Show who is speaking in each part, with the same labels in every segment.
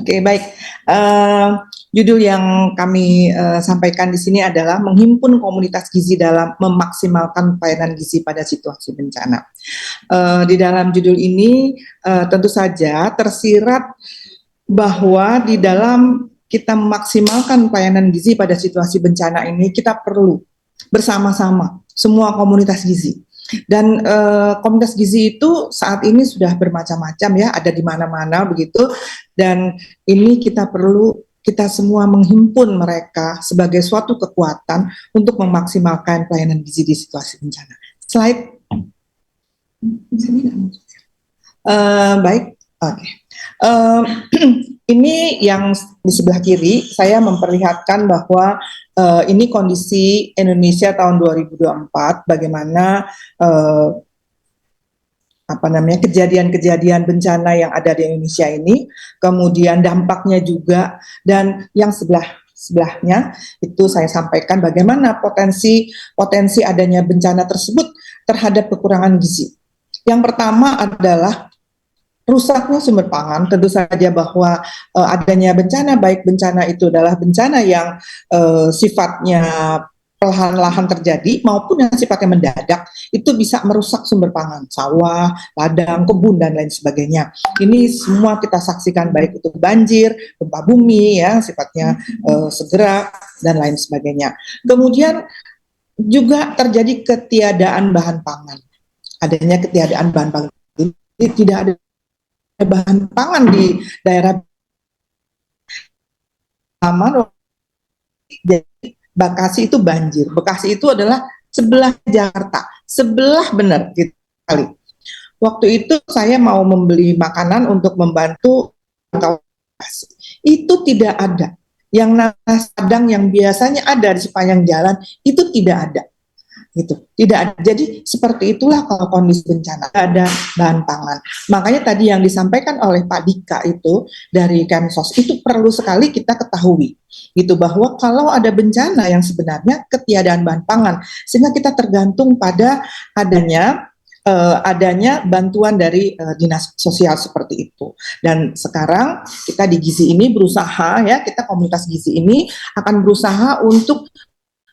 Speaker 1: Oke, baik. Eh, Judul yang kami sampaikan di sini adalah menghimpun komunitas gizi dalam memaksimalkan pelayanan gizi pada situasi bencana. Di dalam judul ini tentu saja tersirat bahwa di dalam kita memaksimalkan pelayanan gizi pada situasi bencana ini kita perlu bersama-sama semua komunitas gizi. Dan komunitas gizi itu saat ini sudah bermacam-macam ya, ada di mana-mana begitu. Dan ini kita semua menghimpun mereka sebagai suatu kekuatan untuk memaksimalkan pelayanan gizi di situasi bencana. Slide. Baik, oke. Ini yang di sebelah kiri saya memperlihatkan bahwa ini kondisi Indonesia tahun 2024, bagaimana kejadian-kejadian bencana yang ada di Indonesia ini, kemudian dampaknya juga, dan yang sebelahnya itu saya sampaikan bagaimana potensi adanya bencana tersebut terhadap kekurangan gizi. Yang pertama adalah rusaknya sumber pangan. Tentu saja bahwa adanya bencana, baik bencana itu adalah bencana yang sifatnya perlahan-lahan terjadi maupun yang sifatnya mendadak, itu bisa merusak sumber pangan, sawah, ladang, kebun, dan lain sebagainya. Ini semua kita saksikan, baik itu banjir, gempa bumi ya sifatnya segera, dan lain sebagainya. Kemudian juga terjadi ketiadaan bahan pangan. Adanya ketiadaan bahan pangan. Jadi tidak ada bahan pangan di daerah aman. Jadi Bekasi itu banjir. Bekasi itu adalah sebelah Jakarta, sebelah benar gitu kali. Waktu itu saya mau membeli makanan untuk membantu Bekasi. Itu tidak ada. Yang nanas Padang yang biasanya ada di sepanjang jalan itu tidak ada. Gitu. Tidak ada. Jadi seperti itulah kalau kondisi bencana, ada bahan pangan. Makanya tadi yang disampaikan oleh Pak Dika itu dari Kemsos itu perlu sekali kita ketahui gitu, bahwa kalau ada bencana yang sebenarnya ketiadaan bahan pangan, sehingga kita tergantung pada adanya bantuan dari dinas sosial seperti itu. Dan sekarang kita di Gizi ini berusaha ya, kita komunitas Gizi ini akan berusaha untuk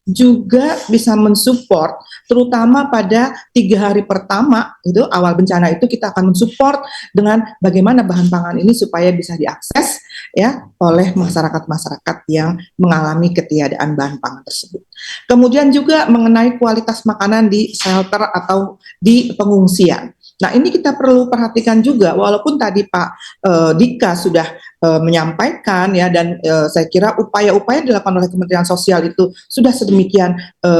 Speaker 1: juga bisa mensupport, terutama pada 3 hari pertama itu awal bencana itu kita akan mensupport dengan bagaimana bahan pangan ini supaya bisa diakses ya oleh masyarakat-masyarakat yang mengalami ketiadaan bahan pangan tersebut. Kemudian juga mengenai kualitas makanan di shelter atau di pengungsian. Nah, ini kita perlu perhatikan juga, walaupun tadi Pak Dika sudah menyampaikan ya, dan saya kira upaya-upaya dilakukan oleh Kementerian Sosial itu sudah sedemikian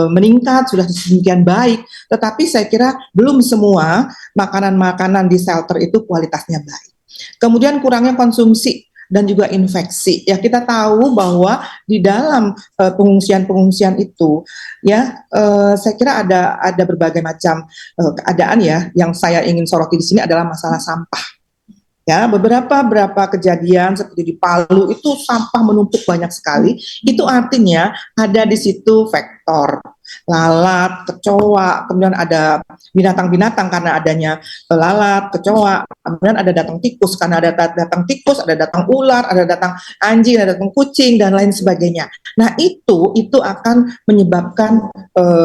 Speaker 1: meningkat, sudah sedemikian baik, tetapi saya kira belum semua makanan-makanan di shelter itu kualitasnya baik. Kemudian kurangnya konsumsi dan juga infeksi. Ya, kita tahu bahwa di dalam pengungsian-pengungsian itu ya saya kira ada berbagai macam keadaan ya. Yang saya ingin soroti di sini adalah masalah sampah. Ya, beberapa kejadian seperti di Palu itu sampah menumpuk banyak sekali. Itu artinya ada di situ vektor lalat, kecoa, kemudian ada binatang-binatang karena adanya lalat, kecoa, kemudian ada datang tikus karena ada datang tikus, ada datang ular, ada datang anjing, ada datang kucing, dan lain sebagainya. Nah, itu akan menyebabkan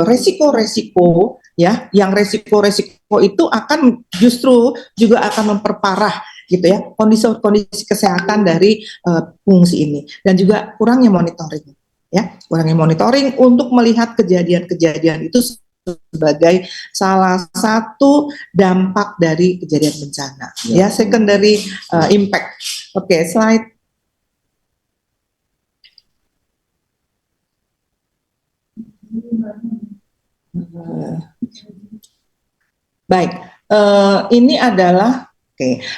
Speaker 1: resiko-resiko ya, yang resiko-resiko itu akan justru juga akan memperparah gitu ya kondisi kesehatan dari pengungsi ini, dan juga kurangnya monitoring ya, kurangnya monitoring untuk melihat kejadian-kejadian itu sebagai salah satu dampak dari kejadian bencana ya, secondary impact. Oke, slide. Baik, ini adalah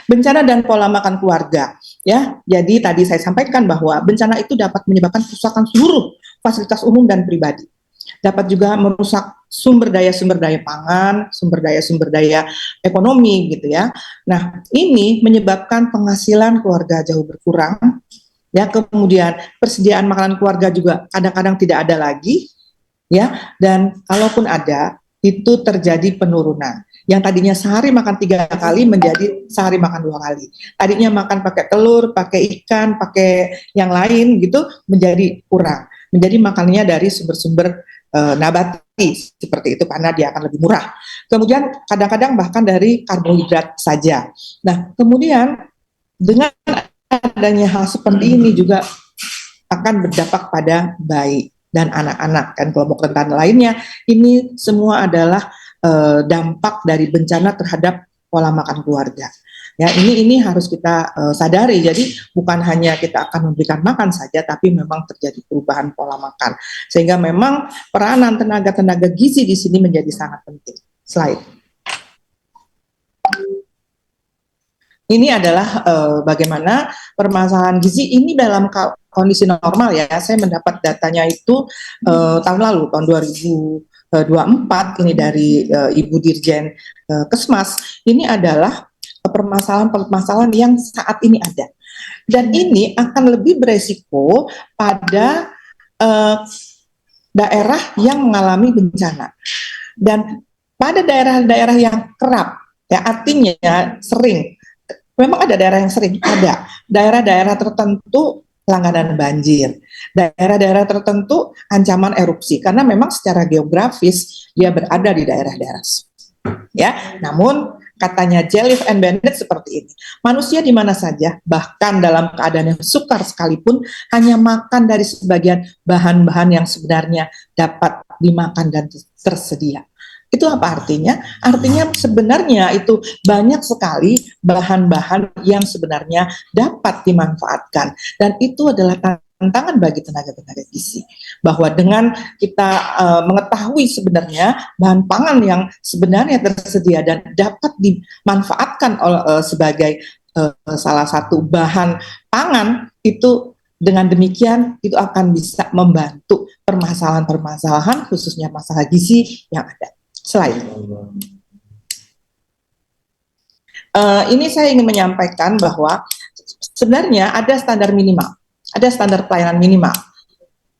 Speaker 1: bencana dan pola makan keluarga ya. Jadi tadi saya sampaikan bahwa bencana itu dapat menyebabkan kerusakan seluruh fasilitas umum dan pribadi. Dapat juga merusak sumber daya pangan, sumber daya ekonomi gitu ya. Nah, ini menyebabkan penghasilan keluarga jauh berkurang ya. Kemudian persediaan makanan keluarga juga kadang-kadang tidak ada lagi ya, dan kalaupun ada itu terjadi penurunan. Yang tadinya sehari makan 3 kali menjadi sehari makan 2 kali. Tadinya makan pakai telur, pakai ikan, pakai yang lain gitu menjadi kurang. Menjadi makannya dari sumber-sumber nabati seperti itu karena dia akan lebih murah. Kemudian kadang-kadang bahkan dari karbohidrat saja. Nah, kemudian dengan adanya hal seperti ini juga akan berdampak pada bayi dan anak-anak dan kelompok rentan lainnya. Ini semua adalah dampak dari bencana terhadap pola makan keluarga. Ya, ini harus kita sadari. Jadi bukan hanya kita akan memberikan makan saja, tapi memang terjadi perubahan pola makan. Sehingga memang peranan tenaga-tenaga gizi di sini menjadi sangat penting. Slide. Ini adalah bagaimana permasalahan gizi ini dalam kondisi normal ya. Saya mendapat datanya itu tahun lalu, tahun 2024 ini dari Ibu Dirjen Kesmas. Ini adalah permasalahan-permasalahan yang saat ini ada. Dan ini akan lebih beresiko pada daerah yang mengalami bencana. Dan pada daerah-daerah yang kerap, ya artinya sering, memang ada daerah yang sering, ada daerah-daerah tertentu langganan banjir, daerah-daerah tertentu ancaman erupsi, karena memang secara geografis dia berada di daerah-daerah. Ya, namun katanya Jelif and Bennett seperti ini, manusia di mana saja, bahkan dalam keadaan yang sukar sekalipun, hanya makan dari sebagian bahan-bahan yang sebenarnya dapat dimakan dan tersedia. Itu apa artinya? Artinya sebenarnya itu banyak sekali bahan-bahan yang sebenarnya dapat dimanfaatkan, dan itu adalah tantangan bagi tenaga-tenaga gizi, bahwa dengan kita mengetahui sebenarnya bahan pangan yang sebenarnya tersedia dan dapat dimanfaatkan sebagai salah satu bahan pangan itu, dengan demikian itu akan bisa membantu permasalahan-permasalahan khususnya masalah gizi yang ada. Slide. Ini saya ingin menyampaikan bahwa sebenarnya ada standar minimal, ada standar pelayanan minimal.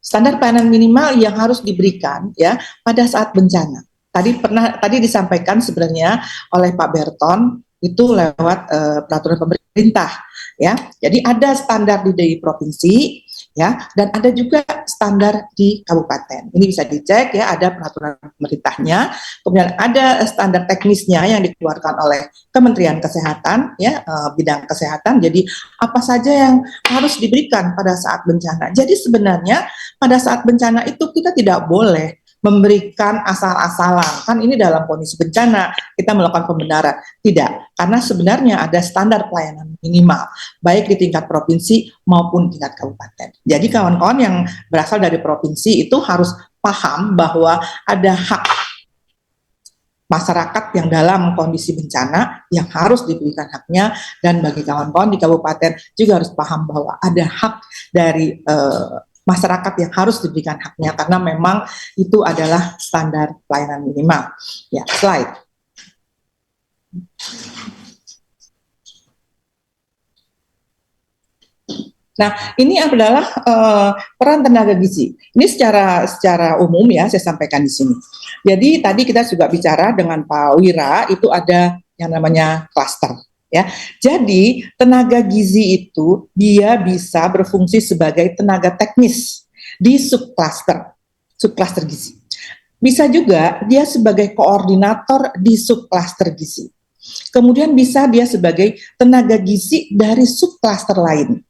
Speaker 1: Standar pelayanan minimal yang harus diberikan ya pada saat bencana. Tadi disampaikan sebenarnya oleh Pak Berton itu lewat peraturan pemerintah ya. Jadi ada standar di provinsi ya, dan ada juga standar di kabupaten. Ini bisa dicek ya, ada peraturan pemerintahnya, kemudian ada standar teknisnya yang dikeluarkan oleh Kementerian Kesehatan ya, bidang kesehatan. Jadi apa saja yang harus diberikan pada saat bencana. Jadi sebenarnya pada saat bencana itu kita tidak boleh memberikan asal-asalan, kan ini dalam kondisi bencana kita melakukan pembenaran, tidak, karena sebenarnya ada standar pelayanan minimal baik di tingkat provinsi maupun tingkat kabupaten. Jadi kawan-kawan yang berasal dari provinsi itu harus paham bahwa ada hak masyarakat yang dalam kondisi bencana yang harus diberikan haknya, dan bagi kawan-kawan di kabupaten juga harus paham bahwa ada hak dari masyarakat yang harus diberikan haknya, karena memang itu adalah standar pelayanan minimal. Ya, slide. Nah, ini adalah peran tenaga gizi. Ini secara umum ya saya sampaikan di sini. Jadi tadi kita juga bicara dengan Pak Wira, itu ada yang namanya klaster. Ya, jadi tenaga gizi itu dia bisa berfungsi sebagai tenaga teknis di subklaster gizi. Bisa juga dia sebagai koordinator di subklaster gizi. Kemudian bisa dia sebagai tenaga gizi dari subklaster lain.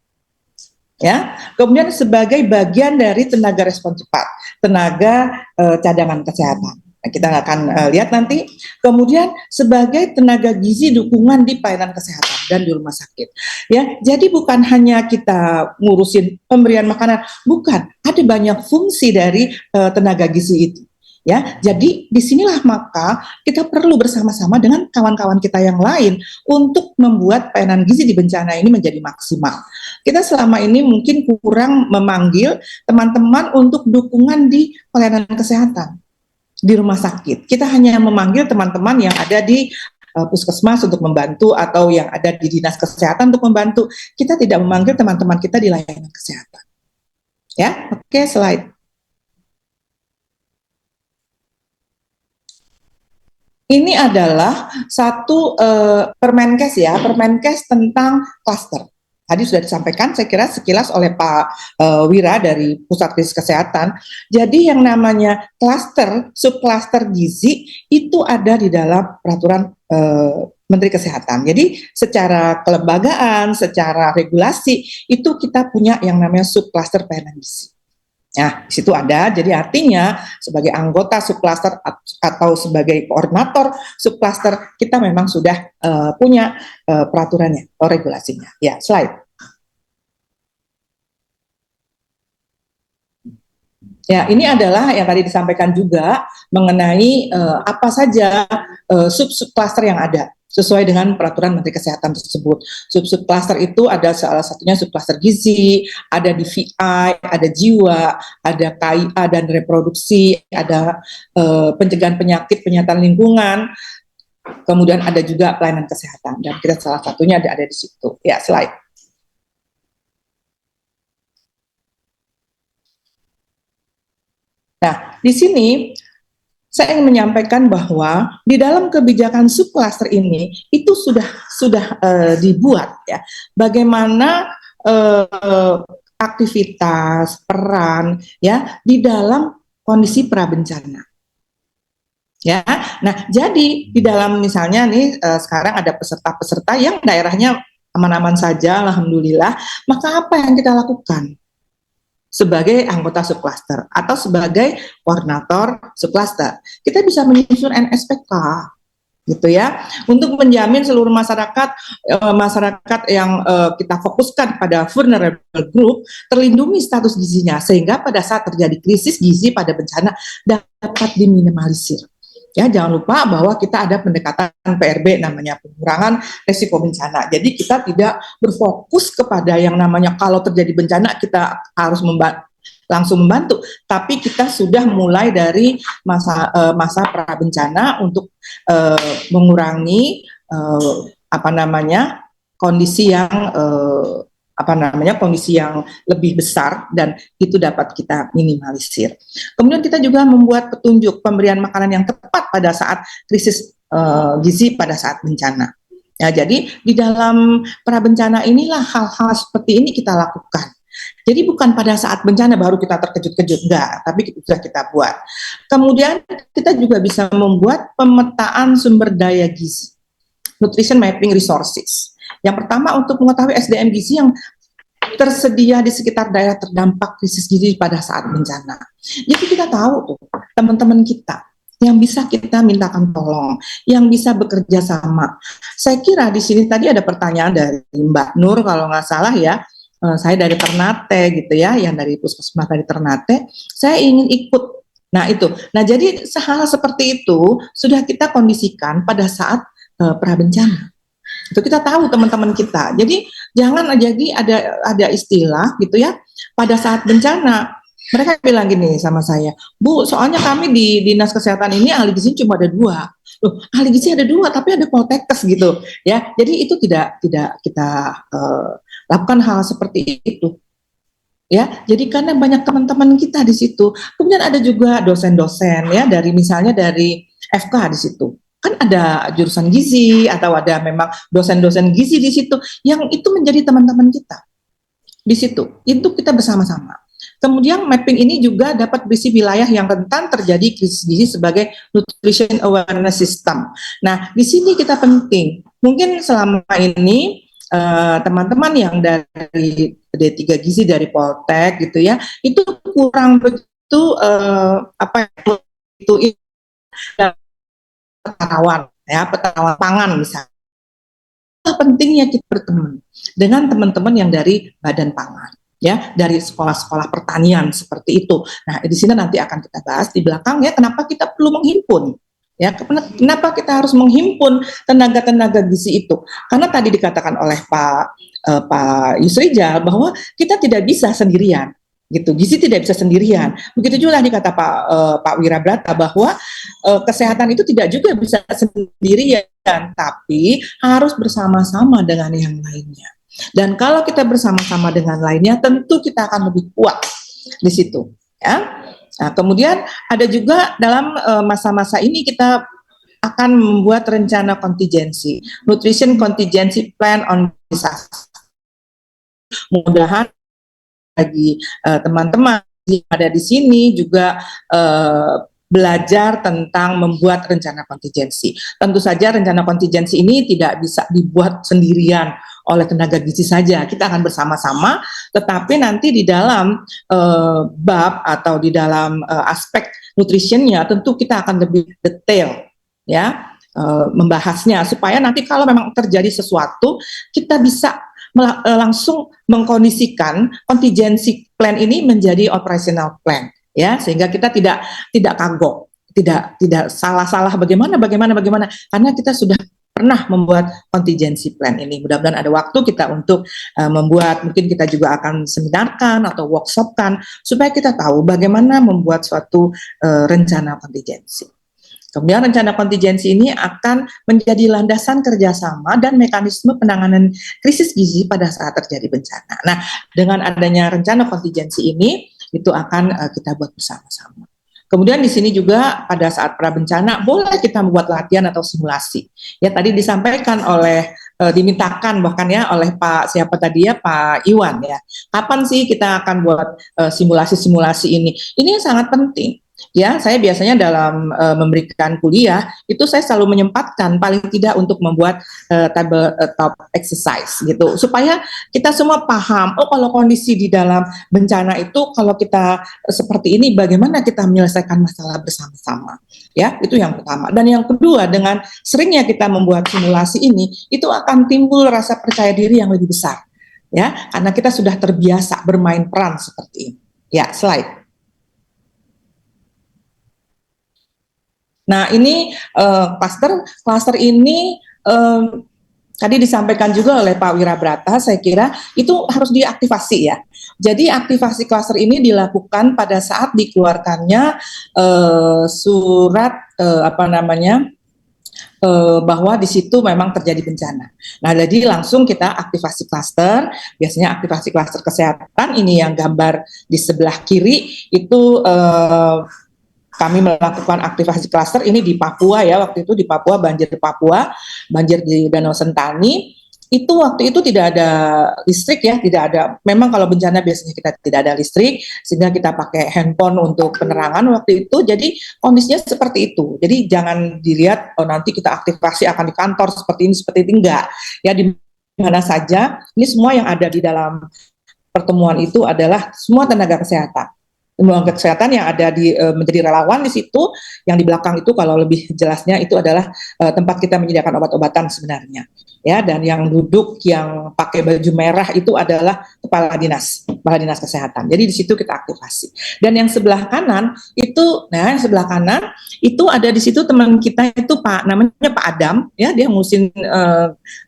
Speaker 1: Ya, kemudian sebagai bagian dari tenaga respon cepat, tenaga cadangan kesehatan. Nah, kita akan lihat nanti. Kemudian sebagai tenaga gizi dukungan di pelayanan kesehatan dan di rumah sakit. Ya, jadi bukan hanya kita ngurusin pemberian makanan, bukan. Ada banyak fungsi dari tenaga gizi itu. Ya, jadi disinilah maka kita perlu bersama-sama dengan kawan-kawan kita yang lain untuk membuat pelayanan gizi di bencana ini menjadi maksimal. Kita selama ini mungkin kurang memanggil teman-teman untuk dukungan di pelayanan kesehatan di rumah sakit. Kita hanya memanggil teman-teman yang ada di puskesmas untuk membantu, atau yang ada di dinas kesehatan untuk membantu. Kita tidak memanggil teman-teman kita di layanan kesehatan. Ya, oke, slide. Ini adalah satu Permenkes ya, Permenkes tentang klaster. Tadi sudah disampaikan, saya kira sekilas oleh Pak Wira dari Pusat Krisis Kesehatan. Jadi yang namanya klaster, subklaster gizi itu ada di dalam peraturan Menteri Kesehatan. Jadi secara kelembagaan, secara regulasi itu kita punya yang namanya subklaster pelayanan gizi. Nah, di situ ada, jadi artinya sebagai anggota subklaster atau sebagai koordinator subklaster kita memang sudah punya peraturannya atau regulasinya. Ya, slide. Ya, ini adalah yang tadi disampaikan juga mengenai apa saja sub-subklaster yang ada sesuai dengan peraturan Menteri Kesehatan tersebut. Sub-subklaster itu ada salah satunya subklaster gizi, ada DVI, ada jiwa, ada KIA dan reproduksi, ada pencegahan penyakit, penyihatan lingkungan, kemudian ada juga pelayanan kesehatan dan kita salah satunya ada di situ. Ya, slide. Nah, di sini saya ingin menyampaikan bahwa di dalam kebijakan subklaster ini itu sudah dibuat ya bagaimana aktivitas peran ya di dalam kondisi prabencana. Ya, nah jadi di dalam misalnya nih sekarang ada peserta-peserta yang daerahnya aman-aman saja, alhamdulillah, maka apa yang kita lakukan? Sebagai anggota subklaster atau sebagai koordinator subklaster, kita bisa menyusun NSPK gitu ya untuk menjamin seluruh masyarakat yang kita fokuskan pada vulnerable group terlindungi status gizinya sehingga pada saat terjadi krisis gizi pada bencana dapat diminimalisir. Ya, jangan lupa bahwa kita ada pendekatan PRB namanya pengurangan risiko bencana. Jadi kita tidak berfokus kepada yang namanya kalau terjadi bencana kita harus langsung membantu, tapi kita sudah mulai dari masa prabencana untuk mengurangi kondisi yang kondisi yang lebih besar dan itu dapat kita minimalisir. Kemudian kita juga membuat petunjuk pemberian makanan yang tepat pada saat krisis gizi pada saat bencana. Ya, jadi di dalam prabencana inilah hal-hal seperti ini kita lakukan. Jadi bukan pada saat bencana baru kita terkejut-kejut, enggak, tapi sudah kita buat. Kemudian kita juga bisa membuat pemetaan sumber daya gizi, nutrition mapping resources. Yang pertama untuk mengetahui SDM gizi yang tersedia di sekitar daerah terdampak krisis gizi pada saat bencana. Jadi kita tahu tuh teman-teman kita yang bisa kita mintakan tolong, yang bisa bekerja sama. Saya kira di sini tadi ada pertanyaan dari Mbak Nur kalau nggak salah ya, saya dari Ternate gitu ya, yang dari Puskesmas dari Ternate, saya ingin ikut. Nah itu, nah jadi hal seperti itu sudah kita kondisikan pada saat prabencana. Itu kita tahu teman-teman kita. Jadi jangan jadi ada istilah gitu ya. Pada saat bencana mereka bilang gini sama saya, Bu, soalnya kami di dinas kesehatan ini ahli gizi cuma ada 2. Loh, ahli gizi ada 2 tapi ada poltekkes gitu ya. Jadi itu tidak kita lakukan hal seperti itu. Ya, jadi karena banyak teman-teman kita di situ. Kemudian ada juga dosen-dosen ya misalnya dari FK di situ. Kan ada jurusan gizi atau ada memang dosen-dosen gizi di situ yang itu menjadi teman-teman kita di situ. Itu kita bersama-sama. Kemudian mapping ini juga dapat berisi wilayah yang rentan terjadi krisis gizi sebagai nutrition awareness system. Nah, di sini kita penting. Mungkin selama ini teman-teman yang dari D3 gizi dari Poltek gitu ya, itu kurang begitu petarawan pangan misalnya. Pentingnya kita berteman dengan teman-teman yang dari Badan Pangan, ya, dari sekolah-sekolah pertanian seperti itu. Nah, di sini nanti akan kita bahas di belakang ya, kenapa kita perlu menghimpun. Ya, kenapa kita harus menghimpun tenaga-tenaga gizi itu? Karena tadi dikatakan oleh Pak Yusrijal bahwa kita tidak bisa sendirian. Gitu, gizi tidak bisa sendirian. Begitu juga dikata Pak Wirabrata bahwa kesehatan itu tidak juga bisa sendirian, tapi harus bersama-sama dengan yang lainnya. Dan kalau kita bersama-sama dengan lainnya, tentu kita akan lebih kuat di situ. Ya. Nah, kemudian ada juga dalam masa-masa ini kita akan membuat rencana kontingensi, nutrition contingency plan on disaster. Mudah-mudahan bagi teman-teman yang ada di sini juga belajar tentang membuat rencana kontingensi. Tentu saja rencana kontingensi ini tidak bisa dibuat sendirian oleh tenaga gizi saja. Kita akan bersama-sama, tetapi nanti di dalam bab atau di dalam aspek nutritionnya tentu kita akan lebih detail ya membahasnya, supaya nanti kalau memang terjadi sesuatu kita bisa langsung mengkondisikan contingency plan ini menjadi operational plan ya, sehingga kita tidak kagok, tidak salah-salah bagaimana karena kita sudah pernah membuat contingency plan ini. Mudah-mudahan ada waktu kita untuk membuat, mungkin kita juga akan seminarkan atau workshopkan supaya kita tahu bagaimana membuat suatu rencana kontingensi. Kemudian rencana kontingensi ini akan menjadi landasan kerjasama dan mekanisme penanganan krisis gizi pada saat terjadi bencana. Nah, dengan adanya rencana kontingensi ini, itu akan kita buat bersama-sama. Kemudian di sini juga pada saat pra bencana boleh kita membuat latihan atau simulasi. Ya tadi disampaikan oleh dimintakan bahkan ya oleh Pak siapa tadi ya, Pak Iwan ya. Kapan sih kita akan buat simulasi-simulasi ini? Ini sangat penting. Ya, saya biasanya dalam memberikan kuliah itu saya selalu menyempatkan paling tidak untuk membuat tabletop exercise gitu, supaya kita semua paham. Oh, kalau kondisi di dalam bencana itu kalau kita seperti ini, bagaimana kita menyelesaikan masalah bersama-sama. Ya, itu yang pertama. Dan yang kedua, dengan seringnya kita membuat simulasi ini, itu akan timbul rasa percaya diri yang lebih besar. Ya, karena kita sudah terbiasa bermain peran seperti ini. Ya, slide. Nah, ini klaster ini tadi disampaikan juga oleh Pak Wirabrata, saya kira itu harus diaktifasi ya. Jadi aktivasi klaster ini dilakukan pada saat dikeluarkannya surat bahwa di situ memang terjadi bencana. Nah, jadi langsung kita aktivasi klaster. Biasanya aktivasi klaster kesehatan ini yang gambar di sebelah kiri itu kami melakukan aktivasi klaster ini di Papua ya, waktu itu di Papua, banjir di Danau Sentani, itu waktu itu tidak ada listrik ya, tidak ada, memang kalau bencana biasanya kita tidak ada listrik, sehingga kita pakai handphone untuk penerangan waktu itu, jadi kondisinya seperti itu. Jadi jangan dilihat, oh nanti kita aktivasi akan di kantor seperti ini, enggak. Ya di mana saja, ini semua yang ada di dalam pertemuan itu adalah semua tenaga kesehatan yang ada di menjadi relawan di situ. Yang di belakang itu kalau lebih jelasnya itu adalah tempat kita menyediakan obat-obatan sebenarnya ya, dan yang duduk yang pakai baju merah itu adalah kepala dinas kesehatan. Jadi di situ kita aktivasi. Dan yang sebelah kanan itu, ada di situ teman kita itu namanya Pak Adam ya, dia ngurusin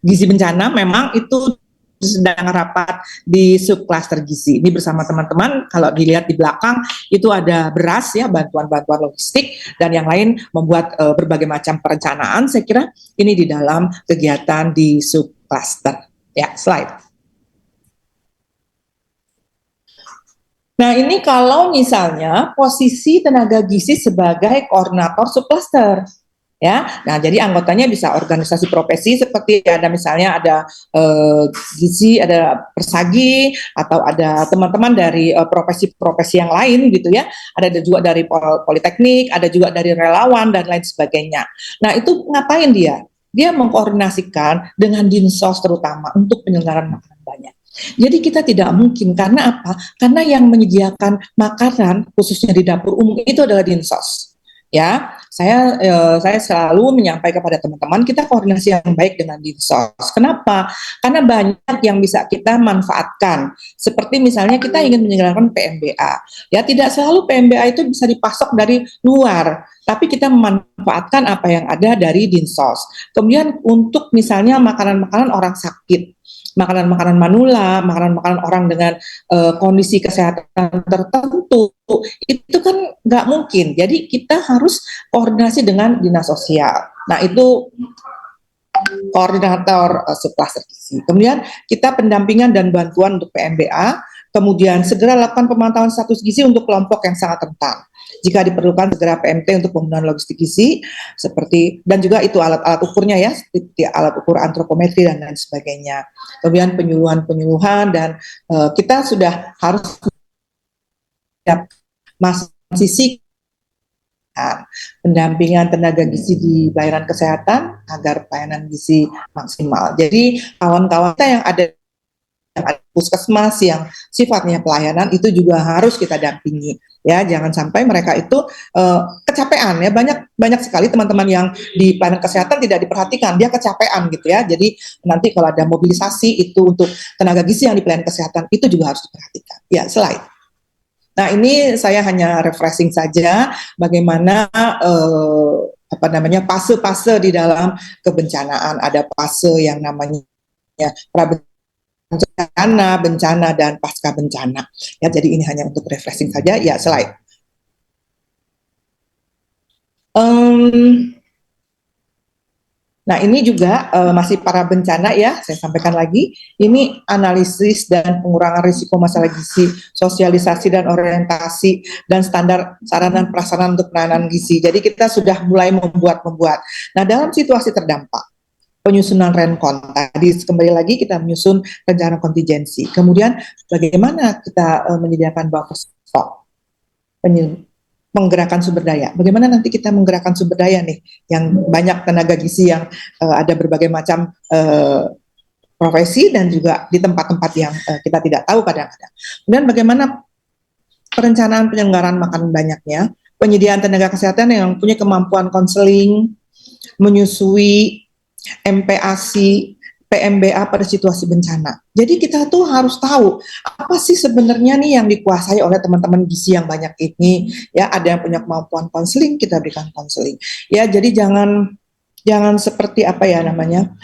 Speaker 1: gizi bencana, memang itu sedang rapat di subklaster gizi. Ini bersama teman-teman, kalau dilihat di belakang itu ada beras ya, bantuan-bantuan logistik, dan yang lain membuat berbagai macam perencanaan. Saya kira ini di dalam kegiatan di subklaster. Ya, slide. Nah, ini kalau misalnya posisi tenaga gizi sebagai koordinator subklaster. Ya, nah jadi anggotanya bisa organisasi profesi seperti ada misalnya ada gizi, ada persagi, atau ada teman-teman dari profesi-profesi yang lain gitu ya. Ada juga dari politeknik, ada juga dari relawan dan lain sebagainya. Nah itu ngapain dia? Dia mengkoordinasikan dengan dinsos terutama untuk penyelenggaraan makanan banyak. Jadi kita tidak mungkin, karena apa? Karena yang menyediakan makanan khususnya di dapur umum itu adalah dinsos. Ya, saya selalu menyampaikan kepada teman-teman, kita koordinasi yang baik dengan dinsos. Kenapa? Karena banyak yang bisa kita manfaatkan. Seperti misalnya kita ingin menyelenggarakan PMBA. Ya, tidak selalu PMBA itu bisa dipasok dari luar, tapi kita memanfaatkan apa yang ada dari dinsos. Kemudian untuk misalnya makanan-makanan orang sakit, makanan-makanan manula, makanan-makanan orang dengan kondisi kesehatan tertentu, itu kan nggak mungkin. Jadi kita harus koordinasi dengan dinas sosial. Nah itu koordinator subkluster gizi. Kemudian kita pendampingan dan bantuan untuk PMBA, kemudian segera lakukan pemantauan status gizi untuk kelompok yang sangat rentan. Jika diperlukan segera PMT untuk pemenuhan logistik gizi, seperti dan juga itu alat-alat ukurnya ya, seperti alat ukur antropometri dan lain sebagainya. Kemudian penyuluhan dan kita sudah harus sisi pendampingan tenaga gizi di pelayanan kesehatan agar pelayanan gizi maksimal. Jadi kawan-kawan kita yang ada puskesmas yang sifatnya pelayanan itu juga harus kita dampingi ya, jangan sampai mereka itu kecapean ya, banyak sekali teman-teman yang di pelayanan kesehatan tidak diperhatikan, dia kecapean gitu ya. Jadi nanti kalau ada mobilisasi itu untuk tenaga gizi yang di pelayanan kesehatan itu juga harus diperhatikan. Ya, slide. Nah, ini saya hanya refreshing saja bagaimana fase-fase di dalam kebencanaan. Ada fase yang namanya bencana, bencana dan pasca bencana. Ya, jadi ini hanya untuk refreshing saja. Ya, slide. Nah, ini juga masih para bencana ya, saya sampaikan lagi. Ini analisis dan pengurangan risiko masalah gizi, sosialisasi dan orientasi, dan standar sarana dan prasarana untuk penanganan gizi. Jadi kita sudah mulai membuat. Nah, dalam situasi terdampak, penyusunan rencon, tadi kembali lagi kita menyusun rencana kontingensi. Kemudian bagaimana kita menyediakan buffer stok, menggerakkan sumber daya. Bagaimana nanti kita menggerakkan sumber daya nih, yang banyak tenaga gizi yang ada berbagai macam profesi dan juga di tempat-tempat yang kita tidak tahu kadang-kadang. Kemudian bagaimana perencanaan penyelenggaraan makan banyaknya, penyediaan tenaga kesehatan yang punya kemampuan konseling, menyusui, MPASI, PMBA pada situasi bencana. Jadi kita tuh harus tahu apa sih sebenarnya nih yang dikuasai oleh teman-teman gizi yang banyak ini. Ya, ada yang punya kemampuan konseling, kita berikan konseling. Ya, jadi jangan seperti apa ya namanya,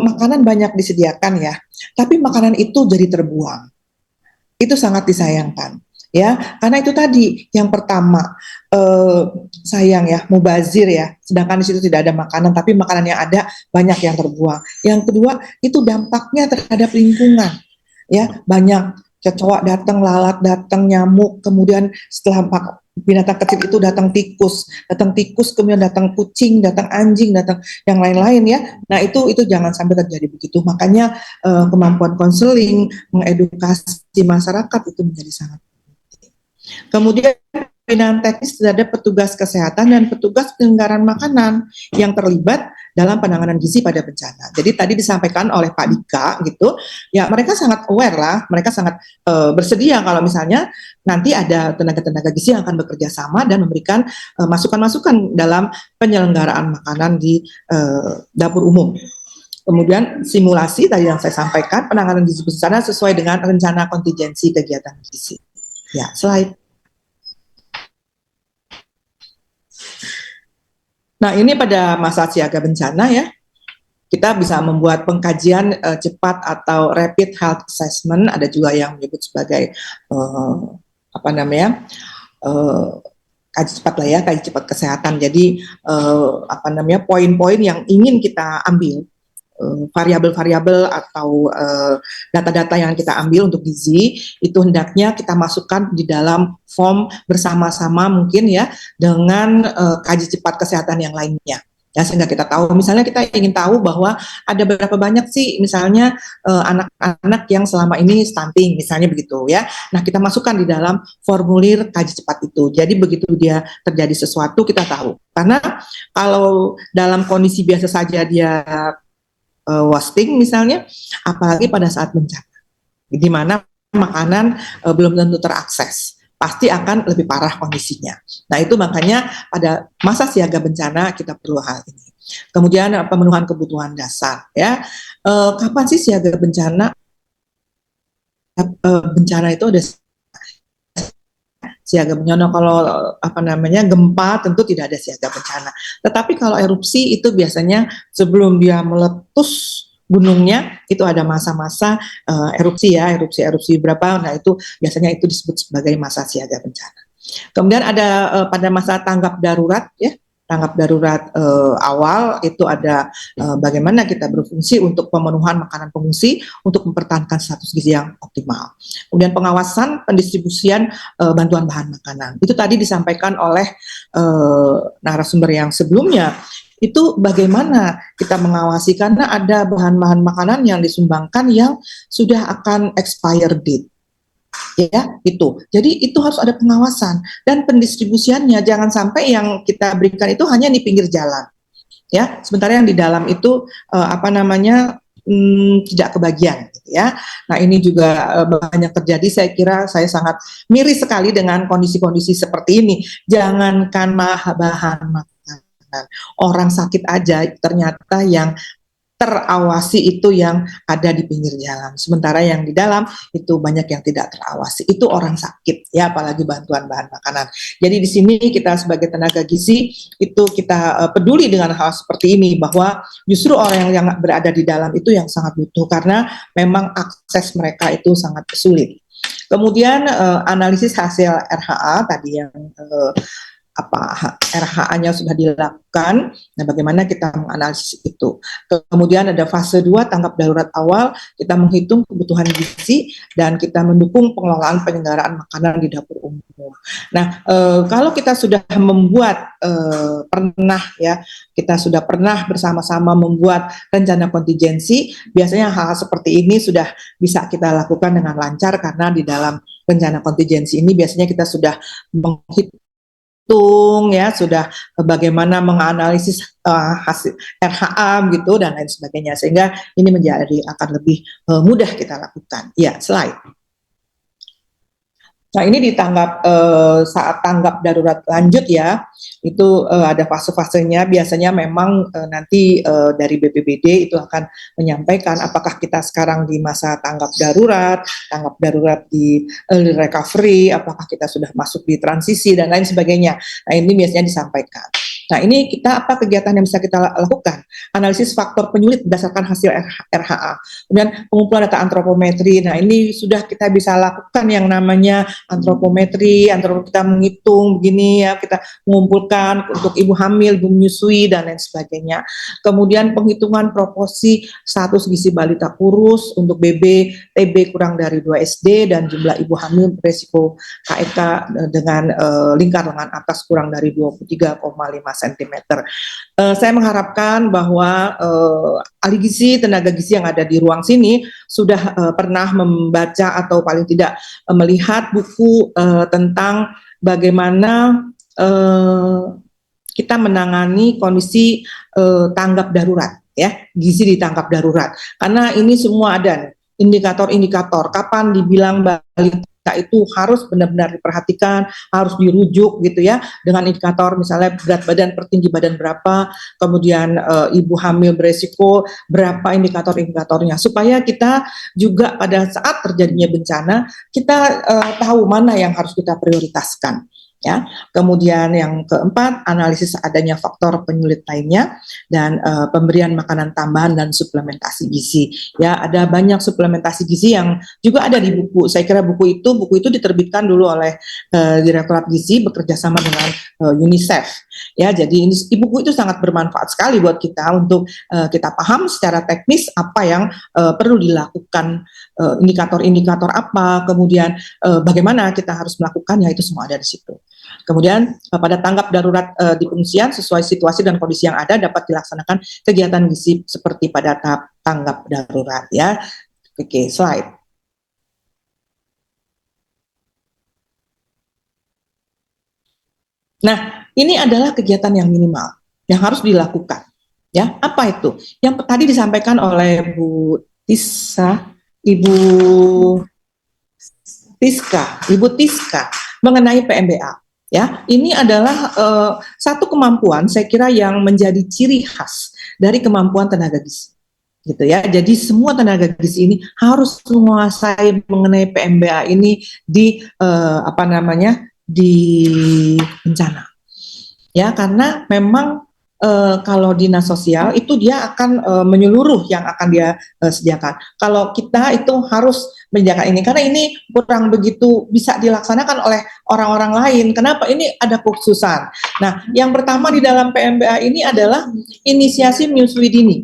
Speaker 1: makanan banyak disediakan ya, tapi makanan itu jadi terbuang. Itu sangat disayangkan. Ya, karena itu tadi yang pertama sayang ya, mubazir ya, sedangkan di situ tidak ada makanan, tapi makanan yang ada banyak yang terbuang. Yang kedua itu dampaknya terhadap lingkungan, ya, banyak kecoa datang, lalat datang, nyamuk, kemudian setelah binatang kecil itu datang tikus, kemudian datang kucing, datang anjing, datang yang lain-lain ya. Nah itu jangan sampai terjadi begitu. Makanya kemampuan konseling, mengedukasi masyarakat itu menjadi sangat penting. Kemudian pembinaan teknis terhadap petugas kesehatan dan petugas penyelenggaraan makanan yang terlibat dalam penanganan gizi pada bencana. Jadi tadi disampaikan oleh Pak Dika gitu, ya mereka sangat aware lah, mereka sangat bersedia kalau misalnya nanti ada tenaga-tenaga gizi yang akan bekerja sama dan memberikan masukan-masukan dalam penyelenggaraan makanan di dapur umum. Kemudian simulasi tadi yang saya sampaikan, penanganan gizi bencana sesuai dengan rencana kontingensi kegiatan gizi. Ya, slide. Nah, ini pada masa siaga bencana ya, kita bisa membuat pengkajian cepat atau rapid health assessment, ada juga yang menyebut sebagai kaji cepat lah ya, kaji cepat kesehatan. Jadi poin-poin yang ingin kita ambil, variabel-variabel atau data-data yang kita ambil untuk gizi itu hendaknya kita masukkan di dalam form bersama-sama mungkin ya dengan kaji cepat kesehatan yang lainnya. Ya, sehingga kita tahu, misalnya kita ingin tahu bahwa ada berapa banyak sih misalnya anak-anak yang selama ini stunting misalnya begitu ya. Nah, kita masukkan di dalam formulir kaji cepat itu. Jadi begitu dia terjadi sesuatu kita tahu. Karena kalau dalam kondisi biasa saja dia wasting misalnya, apalagi pada saat bencana, di mana makanan belum tentu terakses, pasti akan lebih parah kondisinya. Nah itu makanya pada masa siaga bencana kita perlu hal ini. Kemudian pemenuhan kebutuhan dasar ya. Kapan sih siaga bencana? Bencana itu ada siaga bencana. Kalau gempa tentu tidak ada siaga bencana. Tetapi kalau erupsi itu biasanya sebelum dia meletus gunungnya itu ada masa-masa erupsi ya, erupsi berapa. Nah itu biasanya itu disebut sebagai masa siaga bencana. Kemudian ada pada masa tanggap darurat ya. tanggap darurat awal itu ada bagaimana kita berfungsi untuk pemenuhan makanan pengungsi untuk mempertahankan status gizi yang optimal. Kemudian pengawasan pendistribusian bantuan bahan makanan. Itu tadi disampaikan oleh narasumber yang sebelumnya. Itu bagaimana kita mengawasi karena ada bahan-bahan makanan yang disumbangkan yang sudah akan expire date. Ya, itu. Jadi itu harus ada pengawasan dan pendistribusiannya, jangan sampai yang kita berikan itu hanya di pinggir jalan. Ya, sementara yang di dalam itu tidak kebagian gitu ya. Nah, ini juga banyak terjadi. Saya kira saya sangat miris sekali dengan kondisi-kondisi seperti ini. Jangankan bahan makanan, orang sakit aja ternyata yang terawasi itu yang ada di pinggir jalan. Sementara yang di dalam itu banyak yang tidak terawasi. Itu orang sakit ya, apalagi bantuan bahan makanan. Jadi di sini kita sebagai tenaga gizi itu kita peduli dengan hal seperti ini, bahwa justru orang yang berada di dalam itu yang sangat butuh karena memang akses mereka itu sangat sulit. Kemudian analisis hasil RHA tadi yang RHA-nya sudah dilakukan. Nah, bagaimana kita menganalisis itu. Kemudian ada fase 2 tanggap darurat awal, kita menghitung kebutuhan gizi dan kita mendukung pengelolaan penyelenggaraan makanan di dapur umum. Nah, kalau kita sudah membuat kita sudah pernah bersama-sama membuat rencana kontingensi, biasanya hal-hal seperti ini sudah bisa kita lakukan dengan lancar karena di dalam rencana kontingensi ini biasanya kita sudah menghitung ya, sudah bagaimana menganalisis hasil RHA gitu dan lain sebagainya, sehingga ini akan lebih mudah kita lakukan. Ya, slide. Nah, ini ditanggap saat tanggap darurat lanjut ya, itu ada fase-fasenya. Biasanya memang nanti dari BPBD itu akan menyampaikan apakah kita sekarang di masa tanggap darurat di early recovery, apakah kita sudah masuk di transisi dan lain sebagainya. Nah, ini biasanya disampaikan. Nah, ini apa kegiatan yang bisa kita lakukan? Analisis faktor penyulit berdasarkan hasil RHA. Kemudian pengumpulan data antropometri. Nah, ini sudah kita bisa lakukan yang namanya antropometri kita menghitung begini ya, kita mengumpulkan untuk ibu hamil, ibu menyusui dan lain sebagainya. Kemudian penghitungan proporsi status gizi balita kurus untuk BB TB kurang dari 2 SD dan jumlah ibu hamil beresiko KEK dengan lingkar lengan atas kurang dari 23,5 cm. Saya mengharapkan bahwa ahli gizi, tenaga gizi yang ada di ruang sini sudah pernah membaca atau paling tidak melihat buku tentang bagaimana kita menangani kondisi tanggap darurat ya, gizi di tanggap darurat. Karena ini semua ada indikator-indikator kapan dibilang balita itu harus benar-benar diperhatikan, harus dirujuk gitu ya, dengan indikator misalnya berat badan per tinggi badan berapa, kemudian ibu hamil beresiko berapa, indikator-indikatornya, supaya kita juga pada saat terjadinya bencana kita tahu mana yang harus kita prioritaskan. Ya, kemudian yang keempat, analisis adanya faktor penyulit lainnya dan pemberian makanan tambahan dan suplementasi gizi. Ya, ada banyak suplementasi gizi yang juga ada di buku. Saya kira buku itu diterbitkan dulu oleh Direktorat Gizi bekerja sama dengan UNICEF. Ya, jadi buku itu sangat bermanfaat sekali buat kita untuk kita paham secara teknis apa yang perlu dilakukan, indikator-indikator apa, kemudian bagaimana kita harus melakukannya, itu semua ada di situ. Kemudian pada tanggap darurat di pengungsian sesuai situasi dan kondisi yang ada dapat dilaksanakan kegiatan gizi seperti pada tahap tanggap darurat ya. Oke, slide. Nah, ini adalah kegiatan yang minimal yang harus dilakukan. Ya, apa itu? Yang tadi disampaikan oleh Bu Tisa, Ibu Tiska mengenai PMBA. Ya, ini adalah satu kemampuan saya kira yang menjadi ciri khas dari kemampuan tenaga gizi, gitu ya. Jadi semua tenaga gizi ini harus menguasai mengenai PMBA ini di di bencana. Ya, karena memang kalau dinas sosial itu dia akan menyeluruh yang akan dia sediakan. Kalau kita itu harus menyediakan ini karena ini kurang begitu bisa dilaksanakan oleh orang-orang lain. Kenapa? Ini ada kekhususan. Nah, yang pertama di dalam PMBA ini adalah inisiasi menyusui dini.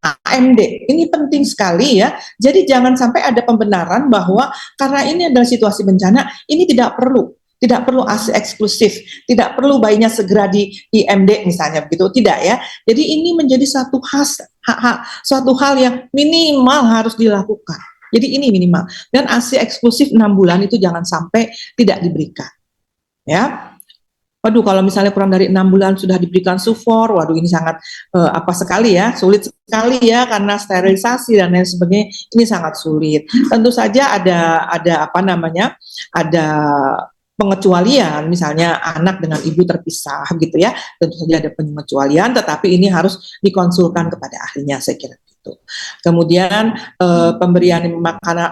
Speaker 1: AMD ini penting sekali ya. Jadi jangan sampai ada pembenaran bahwa karena ini adalah situasi bencana, ini tidak perlu ASI eksklusif, tidak perlu bayinya segera di IMD misalnya begitu, tidak ya. Jadi ini menjadi suatu hal yang minimal harus dilakukan. Jadi ini minimal. Dan ASI eksklusif 6 bulan itu jangan sampai tidak diberikan. Ya. Waduh, kalau misalnya kurang dari 6 bulan sudah diberikan sufor, waduh ini sangat sekali ya, sulit sekali ya karena sterilisasi dan lain sebagainya, ini sangat sulit. Tentu saja ada ada pengecualian, misalnya anak dengan ibu terpisah gitu ya, tentu saja ada pengecualian, tetapi ini harus dikonsulkan kepada ahlinya, saya kira gitu. Kemudian pemberian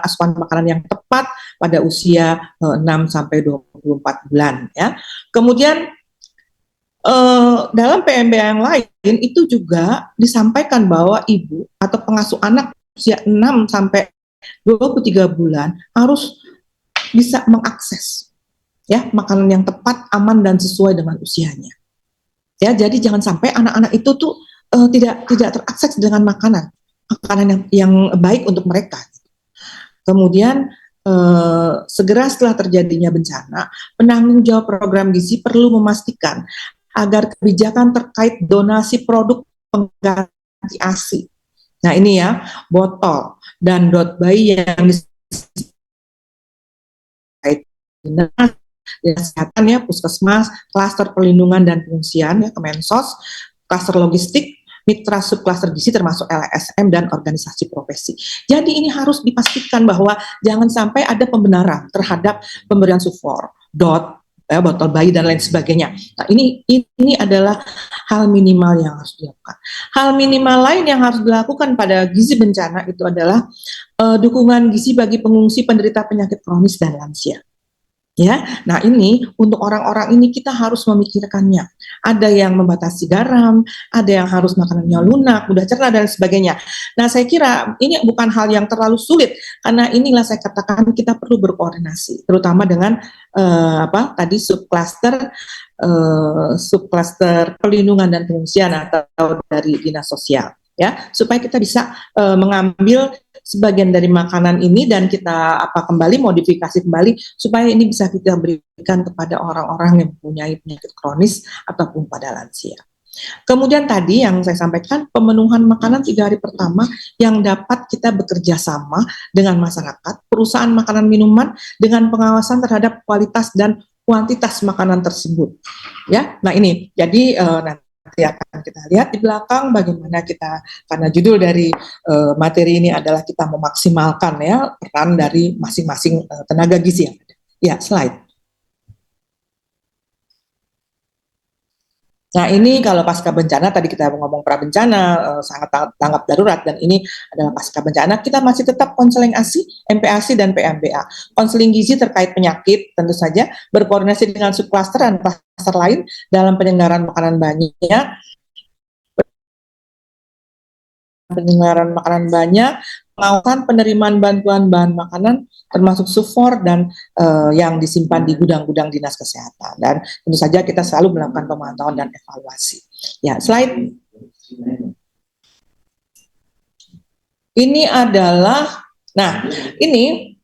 Speaker 1: asupan makanan yang tepat pada usia 6 sampai 24 bulan ya. Kemudian dalam PMBA yang lain itu juga disampaikan bahwa ibu atau pengasuh anak usia 6 sampai 23 bulan harus bisa mengakses ya makanan yang tepat, aman dan sesuai dengan usianya. Ya, jadi jangan sampai anak-anak itu tuh tidak terakses dengan makanan yang baik untuk mereka. Kemudian segera setelah terjadinya bencana, penanggung jawab program gizi perlu memastikan agar kebijakan terkait donasi produk pengganti ASI. Nah ini ya, botol dan dot bayi yang dinas kesehatan ya, puskesmas, klaster perlindungan dan pengungsian ya, Kemensos, klaster logistik, mitra subklaster gizi termasuk LSM dan organisasi profesi. Jadi ini harus dipastikan bahwa jangan sampai ada pembenaran terhadap pemberian sufor, botol bayi dan lain sebagainya. Nah, ini adalah hal minimal yang harus dilakukan. Hal minimal lain yang harus dilakukan pada gizi bencana itu adalah dukungan gizi bagi pengungsi penderita penyakit kronis dan lansia. Ya, nah ini untuk orang-orang ini kita harus memikirkannya. Ada yang membatasi garam, ada yang harus makanannya lunak, mudah cerna dan sebagainya. Nah, saya kira ini bukan hal yang terlalu sulit karena inilah saya katakan kita perlu berkoordinasi, terutama dengan subklaster perlindungan dan pengungsian atau dari dinas sosial. Ya, supaya kita bisa mengambil sebagian dari makanan ini dan kita kembali modifikasi kembali supaya ini bisa kita berikan kepada orang-orang yang mempunyai penyakit kronis ataupun pada lansia. Kemudian tadi yang saya sampaikan pemenuhan makanan 3 hari pertama yang dapat kita bekerja sama dengan masyarakat, perusahaan makanan minuman dengan pengawasan terhadap kualitas dan kuantitas makanan tersebut. Ya, nah ini jadi nanti akan kita lihat di belakang bagaimana kita, karena judul dari materi ini adalah kita memaksimalkan ya peran dari masing-masing tenaga gizi yang ada. Ya, slide. Nah ini kalau pasca bencana, tadi kita ngomong prabencana, sangat tanggap darurat, dan ini adalah pasca bencana, kita masih tetap konseling ASI, MPASI, dan PMBA. Konseling gizi terkait penyakit, tentu saja, berkoordinasi dengan subklaster dan klaster lain dalam penyelenggaraan makanan banyak, pengawasan penerimaan bantuan bahan makanan termasuk sufor dan yang disimpan di gudang-gudang dinas kesehatan, dan tentu saja kita selalu melakukan pemantauan dan evaluasi. Ya, slide. Ini adalah, nah ini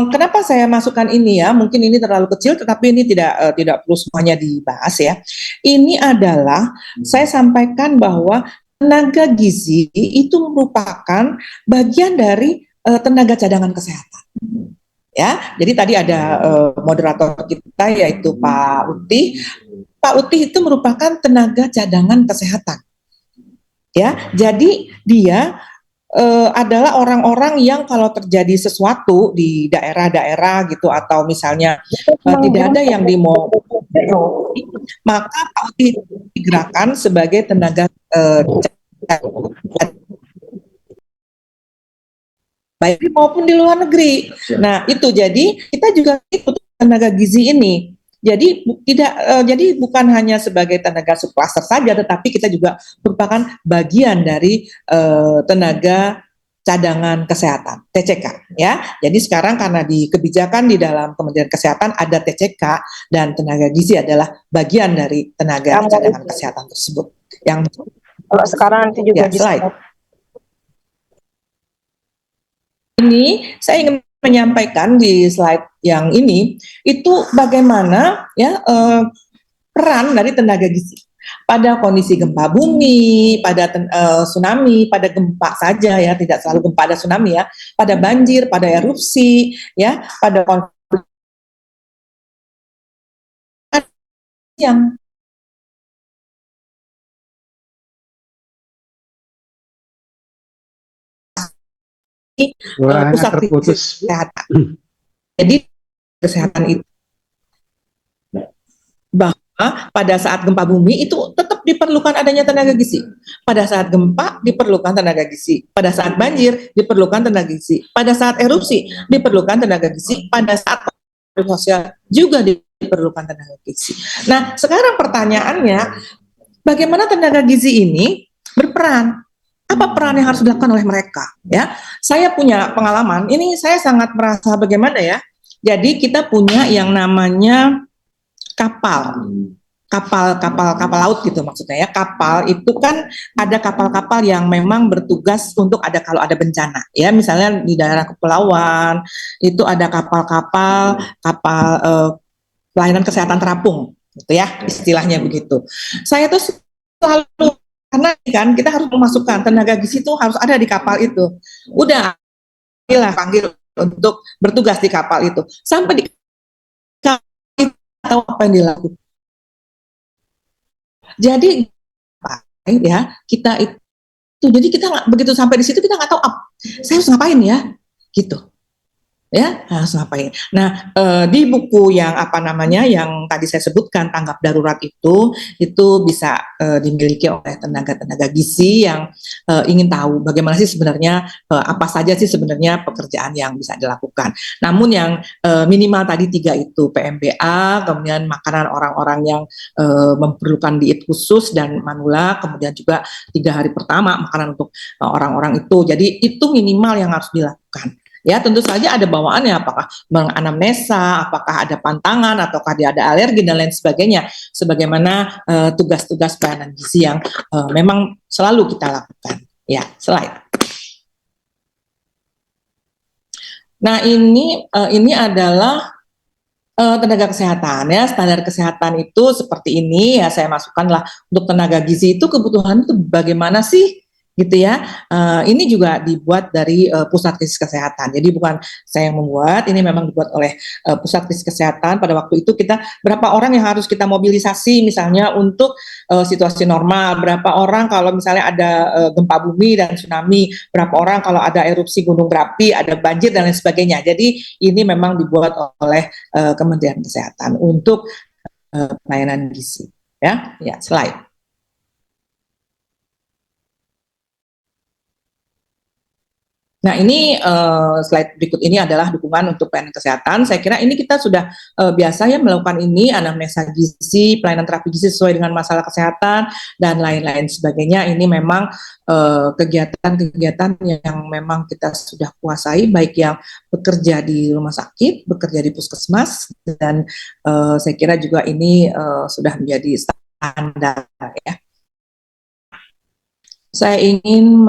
Speaker 1: kenapa saya masukkan ini ya? Mungkin ini terlalu kecil, tetapi ini tidak perlu semuanya dibahas ya. Ini adalah saya sampaikan bahwa tenaga gizi itu merupakan bagian dari tenaga cadangan kesehatan. Ya, jadi tadi ada moderator kita yaitu Pak Uti. Pak Uti itu merupakan tenaga cadangan kesehatan. Ya, jadi dia adalah orang-orang yang kalau terjadi sesuatu di daerah-daerah gitu atau misalnya tidak ada yang maka Pak Uti digerakkan sebagai tenaga baik maupun di luar negeri. Nah itu jadi kita juga ikut tenaga gizi ini Jadi bukan hanya sebagai tenaga subklaster saja, tetapi kita juga merupakan bagian dari tenaga cadangan kesehatan (TCK) ya. Jadi sekarang karena di kebijakan di dalam Kementerian Kesehatan ada TCK dan tenaga gizi adalah bagian dari tenaga cadangan kesehatan tersebut. Yang
Speaker 2: kalau sekarang nanti juga
Speaker 1: ya, slide ini saya ingin menyampaikan di slide yang ini itu bagaimana ya peran dari tenaga gizi pada kondisi gempa bumi, pada tsunami, pada gempa saja ya, tidak selalu gempa ada tsunami ya, pada banjir, pada erupsi ya, pada konflik yang pusat kesehatan. Jadi kesehatan itu bahwa pada saat gempa bumi itu tetap diperlukan adanya tenaga gizi. Pada saat gempa diperlukan tenaga gizi. Pada saat banjir diperlukan tenaga gizi. Pada saat erupsi diperlukan tenaga gizi. Pada saat sosial juga diperlukan tenaga gizi. Nah, sekarang pertanyaannya, bagaimana tenaga gizi ini berperan? Apa peran yang harus dilakukan oleh mereka? Ya, saya punya pengalaman. Ini saya sangat merasa bagaimana ya. Jadi kita punya yang namanya kapal laut gitu maksudnya ya. Kapal itu kan ada kapal-kapal yang memang bertugas untuk kalau ada bencana ya, misalnya di daerah kepulauan itu ada kapal pelayanan kesehatan terapung gitu ya, istilahnya begitu. Saya tuh selalu, karena kan kita harus memasukkan tenaga gizi itu harus ada di kapal itu. Udah panggil untuk bertugas di kapal itu. Sampai di kapal itu tahu apa yang dilakukan. Jadi ya kita itu, jadi kita begitu sampai di situ kita nggak tahu saya harus ngapain ya, gitu. Ya, harus ngapain. Nah, di buku yang yang tadi saya sebutkan, tanggap darurat itu bisa dimiliki oleh tenaga-tenaga gizi yang ingin tahu bagaimana sih sebenarnya, apa saja sih sebenarnya pekerjaan yang bisa dilakukan. Namun yang minimal tadi 3 itu, PMBA, kemudian makanan orang-orang yang memerlukan diet khusus dan manula, kemudian juga 3 hari pertama makanan untuk orang-orang itu. Jadi itu minimal yang harus dilakukan. Ya, tentu saja ada bawaannya, apakah menganamnesa, apakah ada pantangan, ataukah dia ada alergi dan lain sebagainya, sebagaimana tugas-tugas pelayanan gizi yang memang selalu kita lakukan. Ya, slide. Nah, ini adalah tenaga kesehatan ya, standar kesehatan itu seperti ini ya, saya masukkanlah untuk tenaga gizi itu kebutuhan itu bagaimana sih? Gitu ya. Ini juga dibuat dari Pusat Krisis Kesehatan. Jadi bukan saya yang membuat, ini memang dibuat oleh Pusat Krisis Kesehatan. Pada waktu itu kita berapa orang yang harus kita mobilisasi misalnya untuk situasi normal, berapa orang kalau misalnya ada gempa bumi dan tsunami, berapa orang kalau ada erupsi gunung berapi, ada banjir dan lain sebagainya. Jadi ini memang dibuat oleh Kementerian Kesehatan untuk pelayanan gizi. Ya, slide. Nah, ini slide berikut ini adalah dukungan untuk pelayanan kesehatan. Saya kira ini kita sudah biasa ya melakukan ini, anamnesa gizi, pelayanan terapi gizi sesuai dengan masalah kesehatan, dan lain-lain sebagainya. Ini memang kegiatan-kegiatan yang memang kita sudah kuasai, baik yang bekerja di rumah sakit, bekerja di puskesmas, dan saya kira juga ini sudah menjadi standar ya. Saya ingin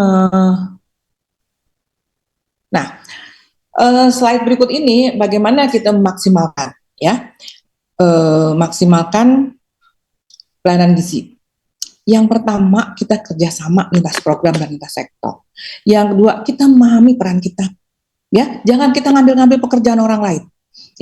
Speaker 1: slide berikut ini bagaimana kita memaksimalkan ya, maksimalkan pelayanan gizi. Yang pertama, kita kerjasama lintas program dan lintas sektor. Yang kedua, kita memahami peran kita. Ya, jangan kita ngambil-ngambil pekerjaan orang lain.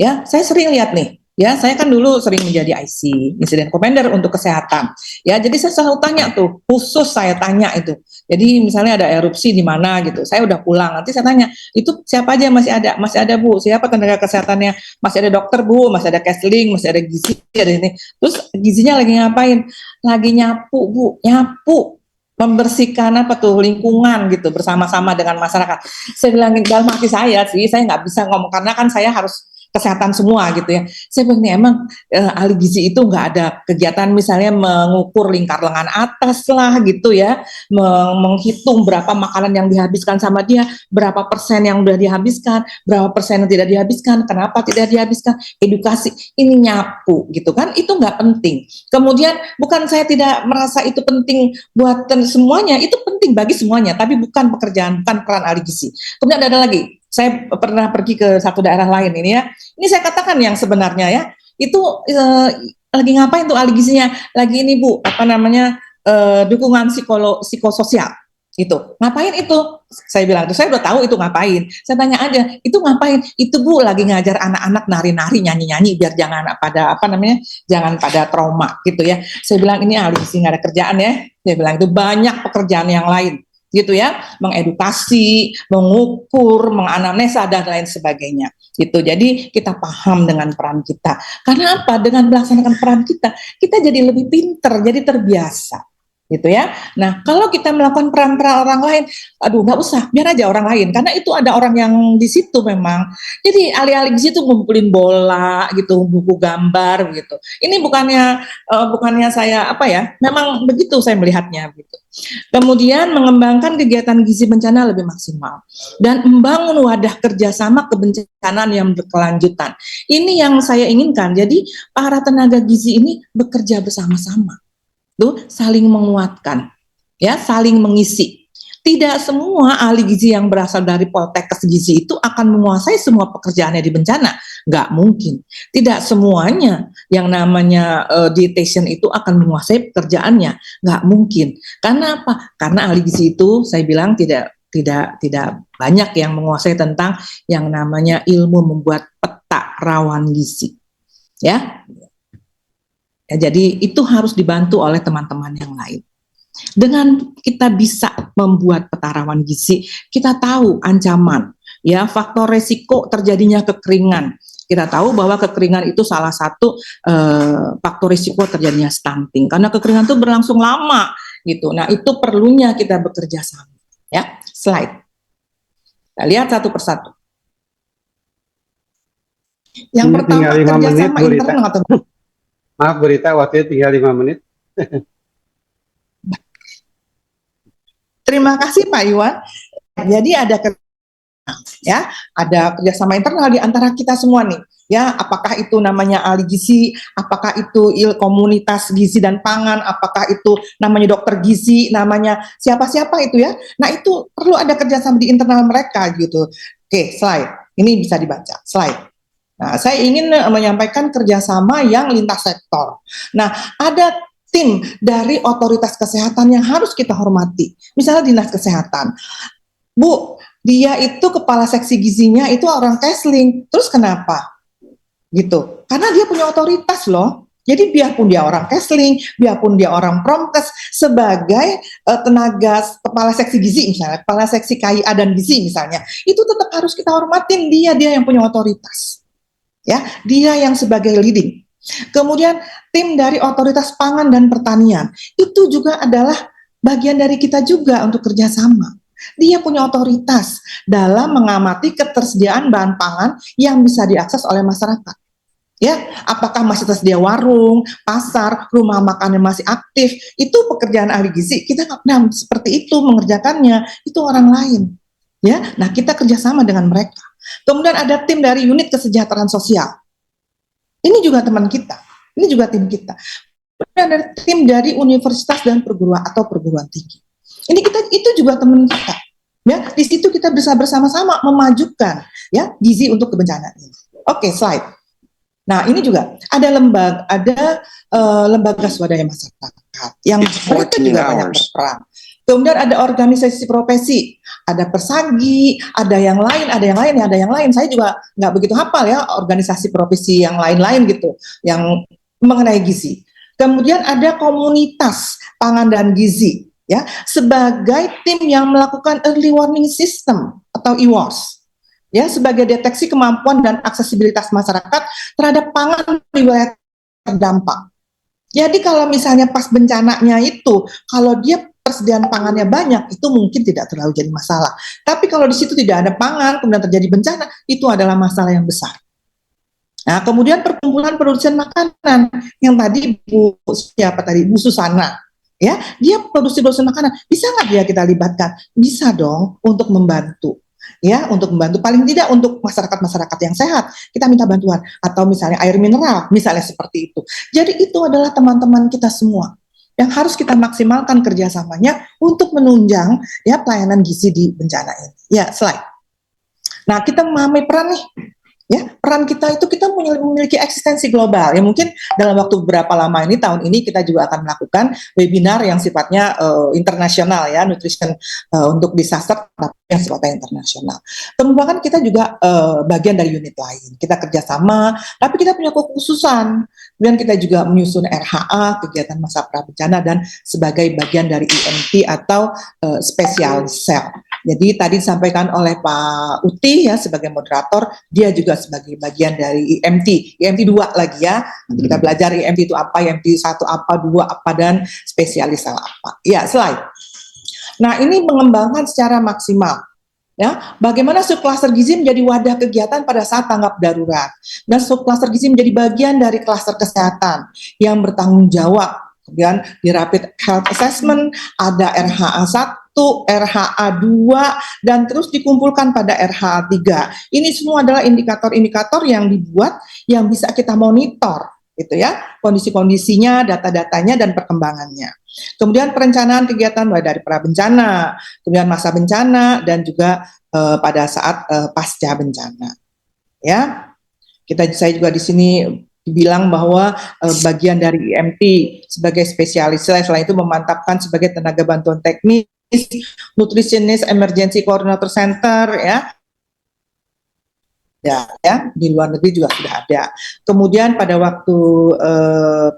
Speaker 1: Ya, saya sering lihat nih. Ya, saya kan dulu sering menjadi IC, Incident Commander untuk kesehatan. Ya, jadi saya selalu tanya tuh, khusus saya tanya itu. Jadi misalnya ada erupsi di mana gitu, saya udah pulang, nanti saya tanya, itu siapa aja masih ada? Masih ada Bu, siapa tenaga kesehatannya? Masih ada dokter Bu, masih ada counseling, masih ada gizi, ada ini. Terus gizinya lagi ngapain? Lagi nyapu Bu, nyapu. Membersihkan lingkungan gitu bersama-sama dengan masyarakat. Saya bilang dalam hati saya sih, saya nggak bisa ngomong karena kan saya harus kesehatan semua gitu ya. Saya bilang nih emang ahli gizi itu nggak ada kegiatan misalnya mengukur lingkar lengan atas lah gitu ya, menghitung berapa makanan yang dihabiskan sama dia, berapa persen yang udah dihabiskan, berapa persen yang tidak dihabiskan, kenapa tidak dihabiskan, edukasi, ini nyapu gitu kan, itu nggak penting. Kemudian bukan saya tidak merasa itu penting buat semuanya, itu penting bagi semuanya, tapi bukan pekerjaan, bukan peran ahli gizi. Kemudian ada lagi, saya pernah pergi ke satu daerah lain ini ya, ini saya katakan yang sebenarnya ya, itu lagi ngapain tuh ahli gizinya? Lagi ini Bu, apa namanya, dukungan psikososial itu. Ngapain itu? Saya bilang, saya udah tahu itu ngapain. Saya tanya aja, itu ngapain? Itu Bu lagi ngajar anak-anak nari-nari, nyanyi-nyanyi biar jangan pada apa namanya, jangan pada trauma gitu ya. Saya bilang ini ahli gizi nggak ada kerjaan ya. Saya bilang itu banyak pekerjaan yang lain gitu ya, mengedukasi, mengukur, menganamnesa dan lain sebagainya. Gitu. Jadi kita paham dengan peran kita. Karena apa? Dengan melaksanakan peran kita, kita jadi lebih pinter, jadi terbiasa. Gitu ya. Nah, kalau kita melakukan peran-peran orang lain, aduh nggak usah, biar aja orang lain, karena itu ada orang yang di situ memang. Jadi alih-alih di situ ngumpulin bola gitu, buku gambar gitu. Ini bukannya saya apa ya, memang begitu saya melihatnya gitu. Kemudian mengembangkan kegiatan gizi bencana lebih maksimal dan membangun wadah kerjasama kebencanaan yang berkelanjutan. Ini yang saya inginkan. Jadi para tenaga gizi ini bekerja bersama-sama. Tuh saling menguatkan, ya, saling mengisi. Tidak semua ahli gizi yang berasal dari Poltekkes Gizi itu akan menguasai semua pekerjaannya di bencana, nggak mungkin. Tidak semuanya yang namanya dietitian itu akan menguasai pekerjaannya, nggak mungkin. Karena apa? Karena ahli gizi itu saya bilang tidak banyak yang menguasai tentang yang namanya ilmu membuat peta rawan gizi, ya. Ya, jadi itu harus dibantu oleh teman-teman yang lain. Dengan kita bisa membuat peta rawan gizi, kita tahu ancaman, ya, faktor resiko terjadinya kekeringan. Kita tahu bahwa kekeringan itu salah satu faktor risiko terjadinya stunting, karena kekeringan itu berlangsung lama, gitu. Nah, itu perlunya kita bekerja sama. Ya, slide. Kita lihat satu persatu. Yang pertama kerjasama internal atau
Speaker 2: maaf Bu Rita, waktunya tinggal 5 menit.
Speaker 1: Terima kasih Pak Iwan. Jadi ada kerjasama internal di antara kita semua nih. Ya, apakah itu namanya ahli gizi, apakah itu komunitas gizi dan pangan, apakah itu namanya dokter gizi, namanya siapa-siapa itu ya. Nah, itu perlu ada kerjasama di internal mereka gitu. Oke, slide. Ini bisa dibaca. Slide. Nah, saya ingin menyampaikan kerjasama yang lintas sektor. Nah, ada tim dari otoritas kesehatan yang harus kita hormati. Misalnya dinas kesehatan. Bu, dia itu kepala seksi gizinya itu orang Kesling. Terus kenapa? Gitu. Karena dia punya otoritas loh. Jadi biarpun dia orang Kesling, biarpun dia orang Promkes, sebagai tenaga kepala seksi gizi misalnya, kepala seksi KIA dan gizi misalnya, itu tetap harus kita hormatin, dia yang punya otoritas. Ya, dia yang sebagai leading. Kemudian tim dari otoritas pangan dan pertanian itu juga adalah bagian dari kita juga untuk kerjasama. Dia punya otoritas dalam mengamati ketersediaan bahan pangan yang bisa diakses oleh masyarakat. Ya, apakah masih tersedia warung, pasar, rumah makan yang masih aktif? Itu pekerjaan ahli gizi. Kita nggak pernah seperti itu mengerjakannya. Itu orang lain. Ya, nah kita kerjasama dengan mereka. Kemudian ada tim dari unit kesejahteraan sosial. Ini juga teman kita. Ini juga tim kita. Kemudian ada tim dari universitas dan perguruan tinggi. Ini itu juga teman kita. Ya, di situ kita bisa bersama-sama memajukan ya gizi untuk kebencanaan ini. Oke, slide. Nah, ini juga ada lembaga swadaya masyarakat yang mereka juga banyak berperan. Kemudian ada organisasi profesi, ada Persagi, ada yang lain. Saya juga nggak begitu hafal ya organisasi profesi yang lain-lain gitu, yang mengenai gizi. Kemudian ada komunitas pangan dan gizi, ya, sebagai tim yang melakukan early warning system atau EWAS, ya, sebagai deteksi kemampuan dan aksesibilitas masyarakat terhadap pangan di wilayah terdampak. Jadi kalau misalnya pas bencananya itu, kalau dia persediaan pangannya banyak, itu mungkin tidak terlalu jadi masalah. Tapi kalau di situ tidak ada pangan, kemudian terjadi bencana, itu adalah masalah yang besar. Nah, kemudian perkumpulan produsen makanan yang tadi Bu Susana, ya, dia produksi makanan, bisa nggak dia kita libatkan? Bisa dong untuk membantu. Ya, untuk membantu paling tidak untuk masyarakat yang sehat, kita minta bantuan atau misalnya air mineral, misalnya seperti itu. Jadi itu adalah teman-teman kita semua yang harus kita maksimalkan kerjasamanya untuk menunjang ya pelayanan gizi di bencana ini. Ya, slide. Nah, kita memahami peran nih. Ya, peran kita itu kita memiliki eksistensi global. Ya mungkin dalam waktu berapa lama ini tahun ini kita juga akan melakukan webinar yang sifatnya internasional ya, nutrition untuk disaster tapi yang sifatnya internasional. Kemudian kita juga bagian dari unit lain. Kita kerjasama, tapi kita punya kekhususan. Kemudian kita juga menyusun RHA, kegiatan masa prabencana dan sebagai bagian dari IMT atau spesialis sel. Jadi tadi disampaikan oleh Pak Uti ya sebagai moderator, dia juga sebagai bagian dari IMT 2 lagi ya. Nanti kita belajar IMT itu apa, IMT 1 apa, 2 apa, dan spesialis sel apa. Ya, slide. Nah, ini mengembangkan secara maksimal. Ya, bagaimana subklaster gizi menjadi wadah kegiatan pada saat tanggap darurat. Dan subklaster gizi menjadi bagian dari klaster kesehatan yang bertanggung jawab. Kemudian di rapid health assessment ada RHA 1, RHA 2, dan terus dikumpulkan pada RHA 3. Ini semua adalah indikator-indikator yang dibuat yang bisa kita monitor, gitu ya, kondisi-kondisinya, data-datanya, dan perkembangannya. Kemudian perencanaan kegiatan mulai dari prabencana, kemudian masa bencana, dan juga pada saat pasca bencana. Ya, saya juga di sini dibilang bahwa bagian dari IMT sebagai spesialis selain itu memantapkan sebagai tenaga bantuan teknis, nutritionist emergency coordinator center ya di luar negeri juga sudah ada. Kemudian pada waktu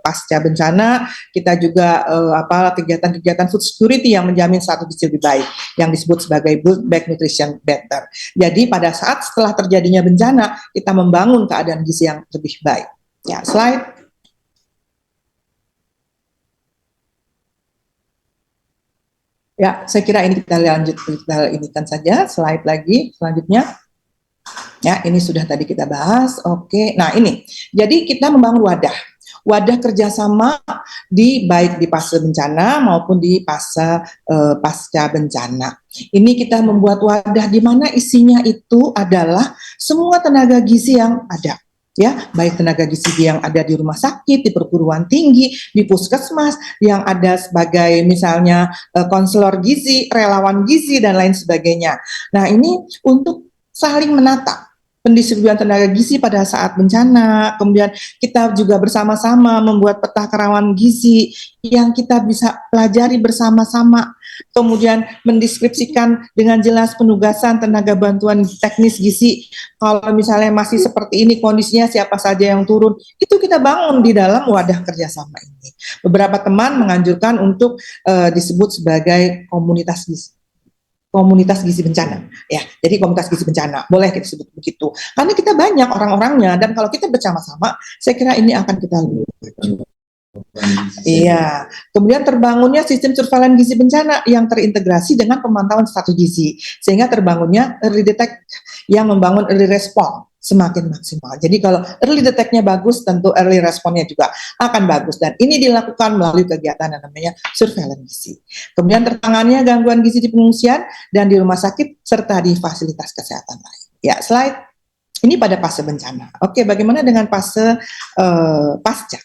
Speaker 1: pasca bencana kita juga kegiatan-kegiatan food security yang menjamin status gizi lebih baik yang disebut sebagai Build Back Nutrition Better. Jadi pada saat setelah terjadinya bencana kita membangun keadaan gizi yang lebih baik. Ya, slide. Ya, saya kira ini kita inikan saja. Slide lagi selanjutnya. Ya, ini sudah tadi kita bahas. Oke, nah ini. Jadi kita membangun wadah kerjasama baik di fase bencana maupun di fase pasca bencana. Ini kita membuat wadah di mana isinya itu adalah semua tenaga gizi yang ada. Ya, baik tenaga gizi yang ada di rumah sakit, di perguruan tinggi, di puskesmas, yang ada sebagai misalnya konselor gizi, relawan gizi, dan lain sebagainya. Nah, ini untuk saling menata pendistribusian tenaga gizi pada saat bencana, kemudian kita juga bersama-sama membuat peta kerawanan gizi yang kita bisa pelajari bersama-sama, kemudian mendeskripsikan dengan jelas penugasan tenaga bantuan teknis gizi, kalau misalnya masih seperti ini kondisinya siapa saja yang turun, itu kita bangun di dalam wadah kerjasama ini. Beberapa teman menganjurkan untuk disebut sebagai komunitas gizi bencana ya, jadi komunitas gizi bencana boleh kita sebut begitu karena kita banyak orang-orangnya dan kalau kita bersama-sama saya kira ini akan kita lakukan. Iya, kemudian terbangunnya sistem surveillance gizi bencana yang terintegrasi dengan pemantauan status gizi sehingga terbangunnya early detect yang membangun early response semakin maksimal. Jadi kalau early detect-nya bagus, tentu early response-nya juga akan bagus dan ini dilakukan melalui kegiatan yang namanya surveillance gizi. Kemudian tertangannya gangguan gizi di pengungsian dan di rumah sakit serta di fasilitas kesehatan lain. Ya, slide. Ini pada fase bencana. Oke, bagaimana dengan fase pasca?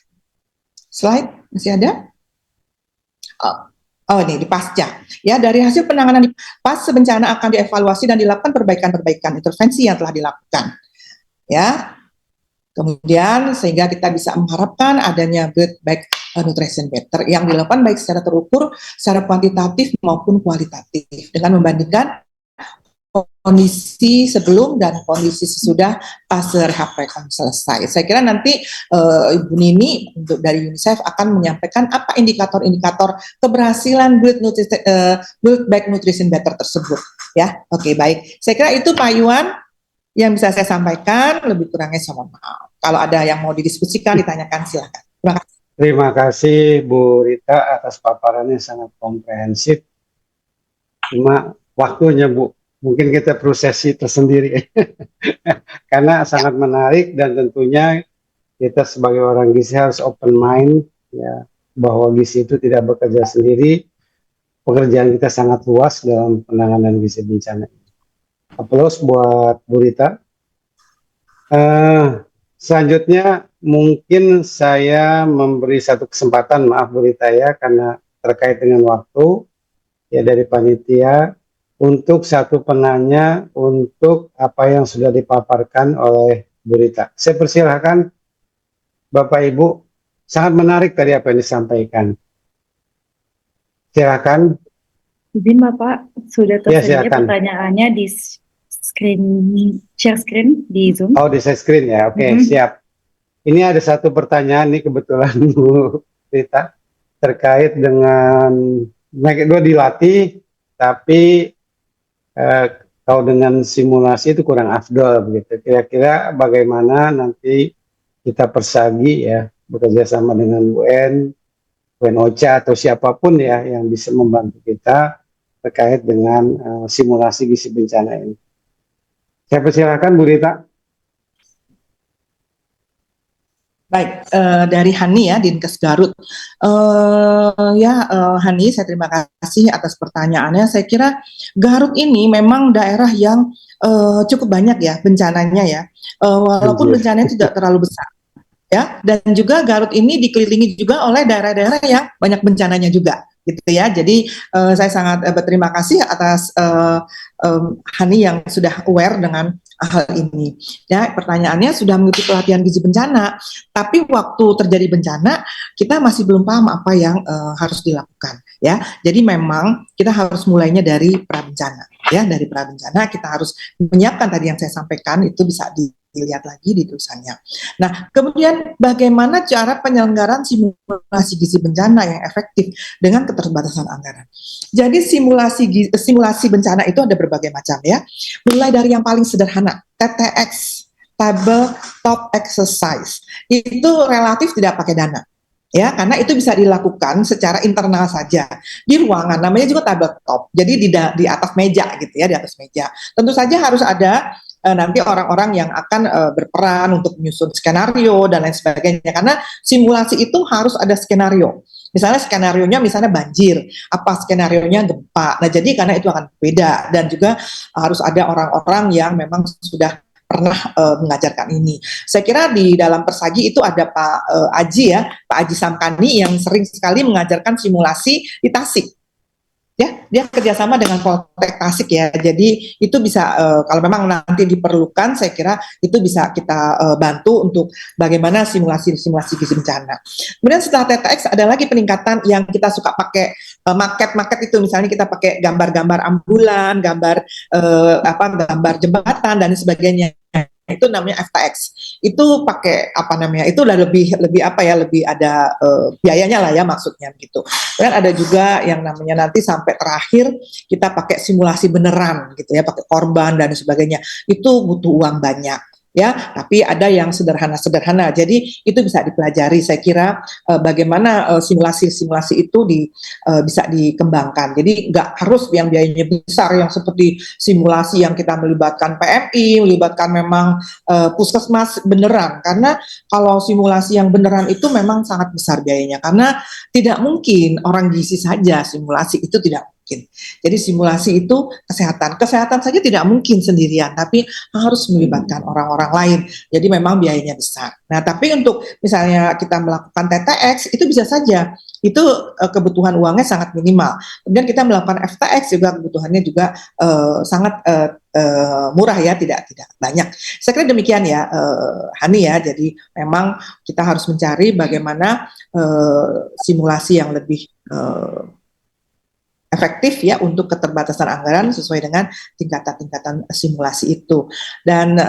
Speaker 1: Slide, masih ada? Oh, ini di pasca. Ya, dari hasil penanganan di fase bencana akan dievaluasi dan dilakukan perbaikan-perbaikan intervensi yang telah dilakukan. Ya, kemudian sehingga kita bisa mengharapkan adanya Build Back Nutrition Better yang dilakukan baik secara terukur, secara kuantitatif maupun kualitatif dengan membandingkan kondisi sebelum dan kondisi sesudah fase rehab selesai. Saya kira nanti Ibu Nini untuk dari UNICEF akan menyampaikan apa indikator-indikator keberhasilan Build Back Nutrition Better tersebut. Ya, oke, baik. Saya kira itu Pak Yuan yang bisa saya sampaikan, lebih kurangnya sama maaf. Kalau ada yang mau didiskusikan, ditanyakan, silakan. Terima kasih.
Speaker 2: Terima kasih Bu Rita atas paparannya sangat komprehensif. Cuma waktunya Bu mungkin kita prosesi tersendiri karena sangat menarik dan tentunya kita sebagai orang gizi harus open mind ya, bahwa gizi itu tidak bekerja sendiri, pekerjaan kita sangat luas dalam penanganan gizi bencana. Aplaus buat Bu Rita. Selanjutnya mungkin saya memberi satu kesempatan, maaf Bu Rita ya, karena terkait dengan waktu ya dari panitia, untuk satu penanya untuk apa yang sudah dipaparkan oleh Bu Rita. Saya persilahkan Bapak Ibu, sangat menarik tadi apa yang disampaikan. Silakan.
Speaker 3: Izin Bapak, sudah
Speaker 2: Ya,
Speaker 3: tersedia
Speaker 2: silakan.
Speaker 3: pertanyaannya di share screen di Zoom.
Speaker 2: Oh, di share screen ya, oke, siap. Ini ada satu pertanyaan nih kebetulan Bu Rita, terkait dengan mereka dua dilatih, tapi kalau dengan simulasi itu kurang afdol begitu. Kira-kira bagaimana nanti kita persagi ya, bekerja sama dengan UN, UNOCHA atau siapapun ya yang bisa membantu kita terkait dengan simulasi gizi bencana ini. Saya persilakan Bu Rita.
Speaker 1: Baik, dari Hani ya, Dinkes Garut. Hani, saya terima kasih atas pertanyaannya. Saya kira Garut ini memang daerah yang cukup banyak ya bencananya ya, walaupun bencananya tidak terlalu besar. Ya, dan juga Garut ini dikelilingi juga oleh daerah-daerah yang banyak bencananya juga, gitu ya. Jadi saya sangat berterima kasih atas Hani yang sudah aware dengan hal ini. Ya, pertanyaannya sudah mengikuti pelatihan gizi bencana, tapi waktu terjadi bencana kita masih belum paham apa yang harus dilakukan. Ya, jadi memang kita harus mulainya dari prabencana. Ya, dari prabencana kita harus menyiapkan tadi yang saya sampaikan itu bisa dilihat lagi di tulisannya. Nah, kemudian bagaimana cara penyelenggaraan simulasi gizi bencana yang efektif dengan keterbatasan anggaran. Jadi simulasi bencana itu ada berbagai macam ya. Mulai dari yang paling sederhana, TTX, Table Top Exercise. Itu relatif tidak pakai dana. Ya, karena itu bisa dilakukan secara internal saja di ruangan, namanya juga tabletop. Jadi di atas meja gitu ya, di atas meja. Tentu saja harus ada nanti orang-orang yang akan berperan untuk menyusun skenario dan lain sebagainya, karena simulasi itu harus ada skenario. Misalnya skenarionya misalnya banjir, apa skenarionya gempa. Nah, jadi karena itu akan beda, dan juga harus ada orang-orang yang memang sudah pernah mengajarkan ini. Saya kira di dalam Persagi itu ada Pak Aji ya, Pak Aji Samkani yang sering sekali mengajarkan simulasi di Tasik. Ya, dia kerjasama dengan Poltek Tasik ya. Jadi itu bisa kalau memang nanti diperlukan, saya kira itu bisa kita bantu untuk bagaimana simulasi gizi bencana. Kemudian setelah TTX ada lagi peningkatan yang kita suka pakai market itu, misalnya kita pakai gambar-gambar ambulan, gambar jembatan dan sebagainya. Itu namanya FTX. Itu pakai itu udah lebih ada biayanya lah ya, maksudnya gitu. Dan ada juga yang namanya nanti sampai terakhir kita pakai simulasi beneran gitu ya, pakai korban dan sebagainya. Itu butuh uang banyak. Ya, tapi ada yang sederhana-sederhana. Jadi itu bisa dipelajari. Saya kira bagaimana simulasi-simulasi itu bisa dikembangkan. Jadi nggak harus yang biayanya besar, yang seperti simulasi yang kita melibatkan PMI, melibatkan memang puskesmas beneran. Karena kalau simulasi yang beneran itu memang sangat besar biayanya. Karena tidak mungkin orang gizi saja simulasi, itu tidak mungkin. Jadi simulasi itu kesehatan saja tidak mungkin sendirian, tapi harus melibatkan orang-orang lain. Jadi memang biayanya besar. Nah, tapi untuk misalnya kita melakukan TTX itu bisa saja, itu kebutuhan uangnya sangat minimal. Kemudian kita melakukan FTX juga kebutuhannya juga sangat murah ya, tidak banyak. Saya kira demikian ya, Hani ya. Jadi memang kita harus mencari bagaimana simulasi yang lebih efektif ya untuk keterbatasan anggaran sesuai dengan tingkatan-tingkatan simulasi itu. Dan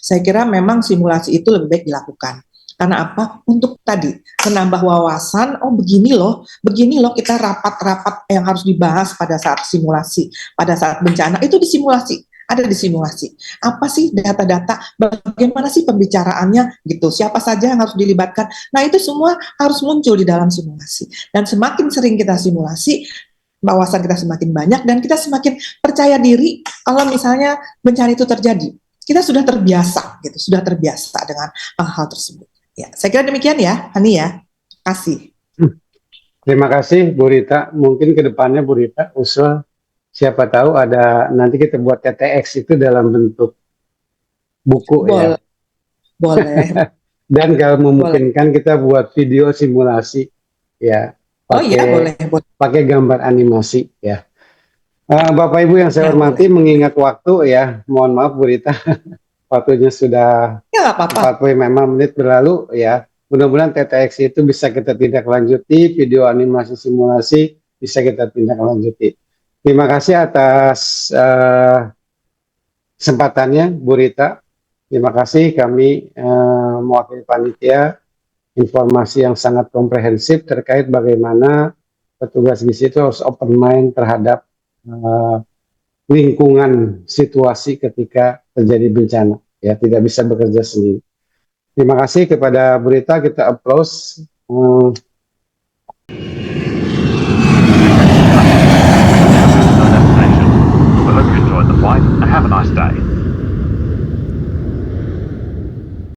Speaker 1: saya kira memang simulasi itu lebih baik dilakukan. Karena apa? Untuk tadi menambah wawasan. Oh begini loh kita rapat-rapat yang harus dibahas pada saat simulasi, pada saat bencana itu disimulasi. Ada di simulasi. Apa sih data-data? Bagaimana sih pembicaraannya gitu? Siapa saja yang harus dilibatkan? Nah, itu semua harus muncul di dalam simulasi. Dan semakin sering kita simulasi, wawasan kita semakin banyak dan kita semakin percaya percaya diri kalau misalnya bencana itu terjadi. Kita sudah terbiasa gitu, sudah terbiasa dengan hal tersebut. Ya, saya kira demikian ya, Hani ya. Terima kasih.
Speaker 2: Terima kasih Bu Rita. Mungkin ke depannya Bu Rita usul siapa tahu ada nanti kita buat TTX itu dalam bentuk buku ya.
Speaker 1: Boleh.
Speaker 2: Dan kalau memungkinkan kita buat video simulasi ya.
Speaker 1: Oh iya, boleh.
Speaker 2: Pakai gambar animasi ya. Bapak Ibu yang saya hormati, mengingat waktu ya, mohon maaf Bu Rita, waktunya sudah
Speaker 1: Ya, nggak apa-apa.
Speaker 2: 45 menit berlalu ya. Mudah-mudahan TTX itu bisa kita tindak lanjuti, video animasi simulasi bisa kita tindak lanjuti. Terima kasih atas kesempatannya Bu Rita. Terima kasih, kami mewakili panitia informasi yang sangat komprehensif terkait bagaimana petugas gizi itu harus open mind terhadap lingkungan situasi ketika terjadi bencana, ya tidak bisa bekerja sendiri. Terima kasih kepada Bu Rita, kita applause.
Speaker 4: We hope you enjoyed the flight and have a nice day.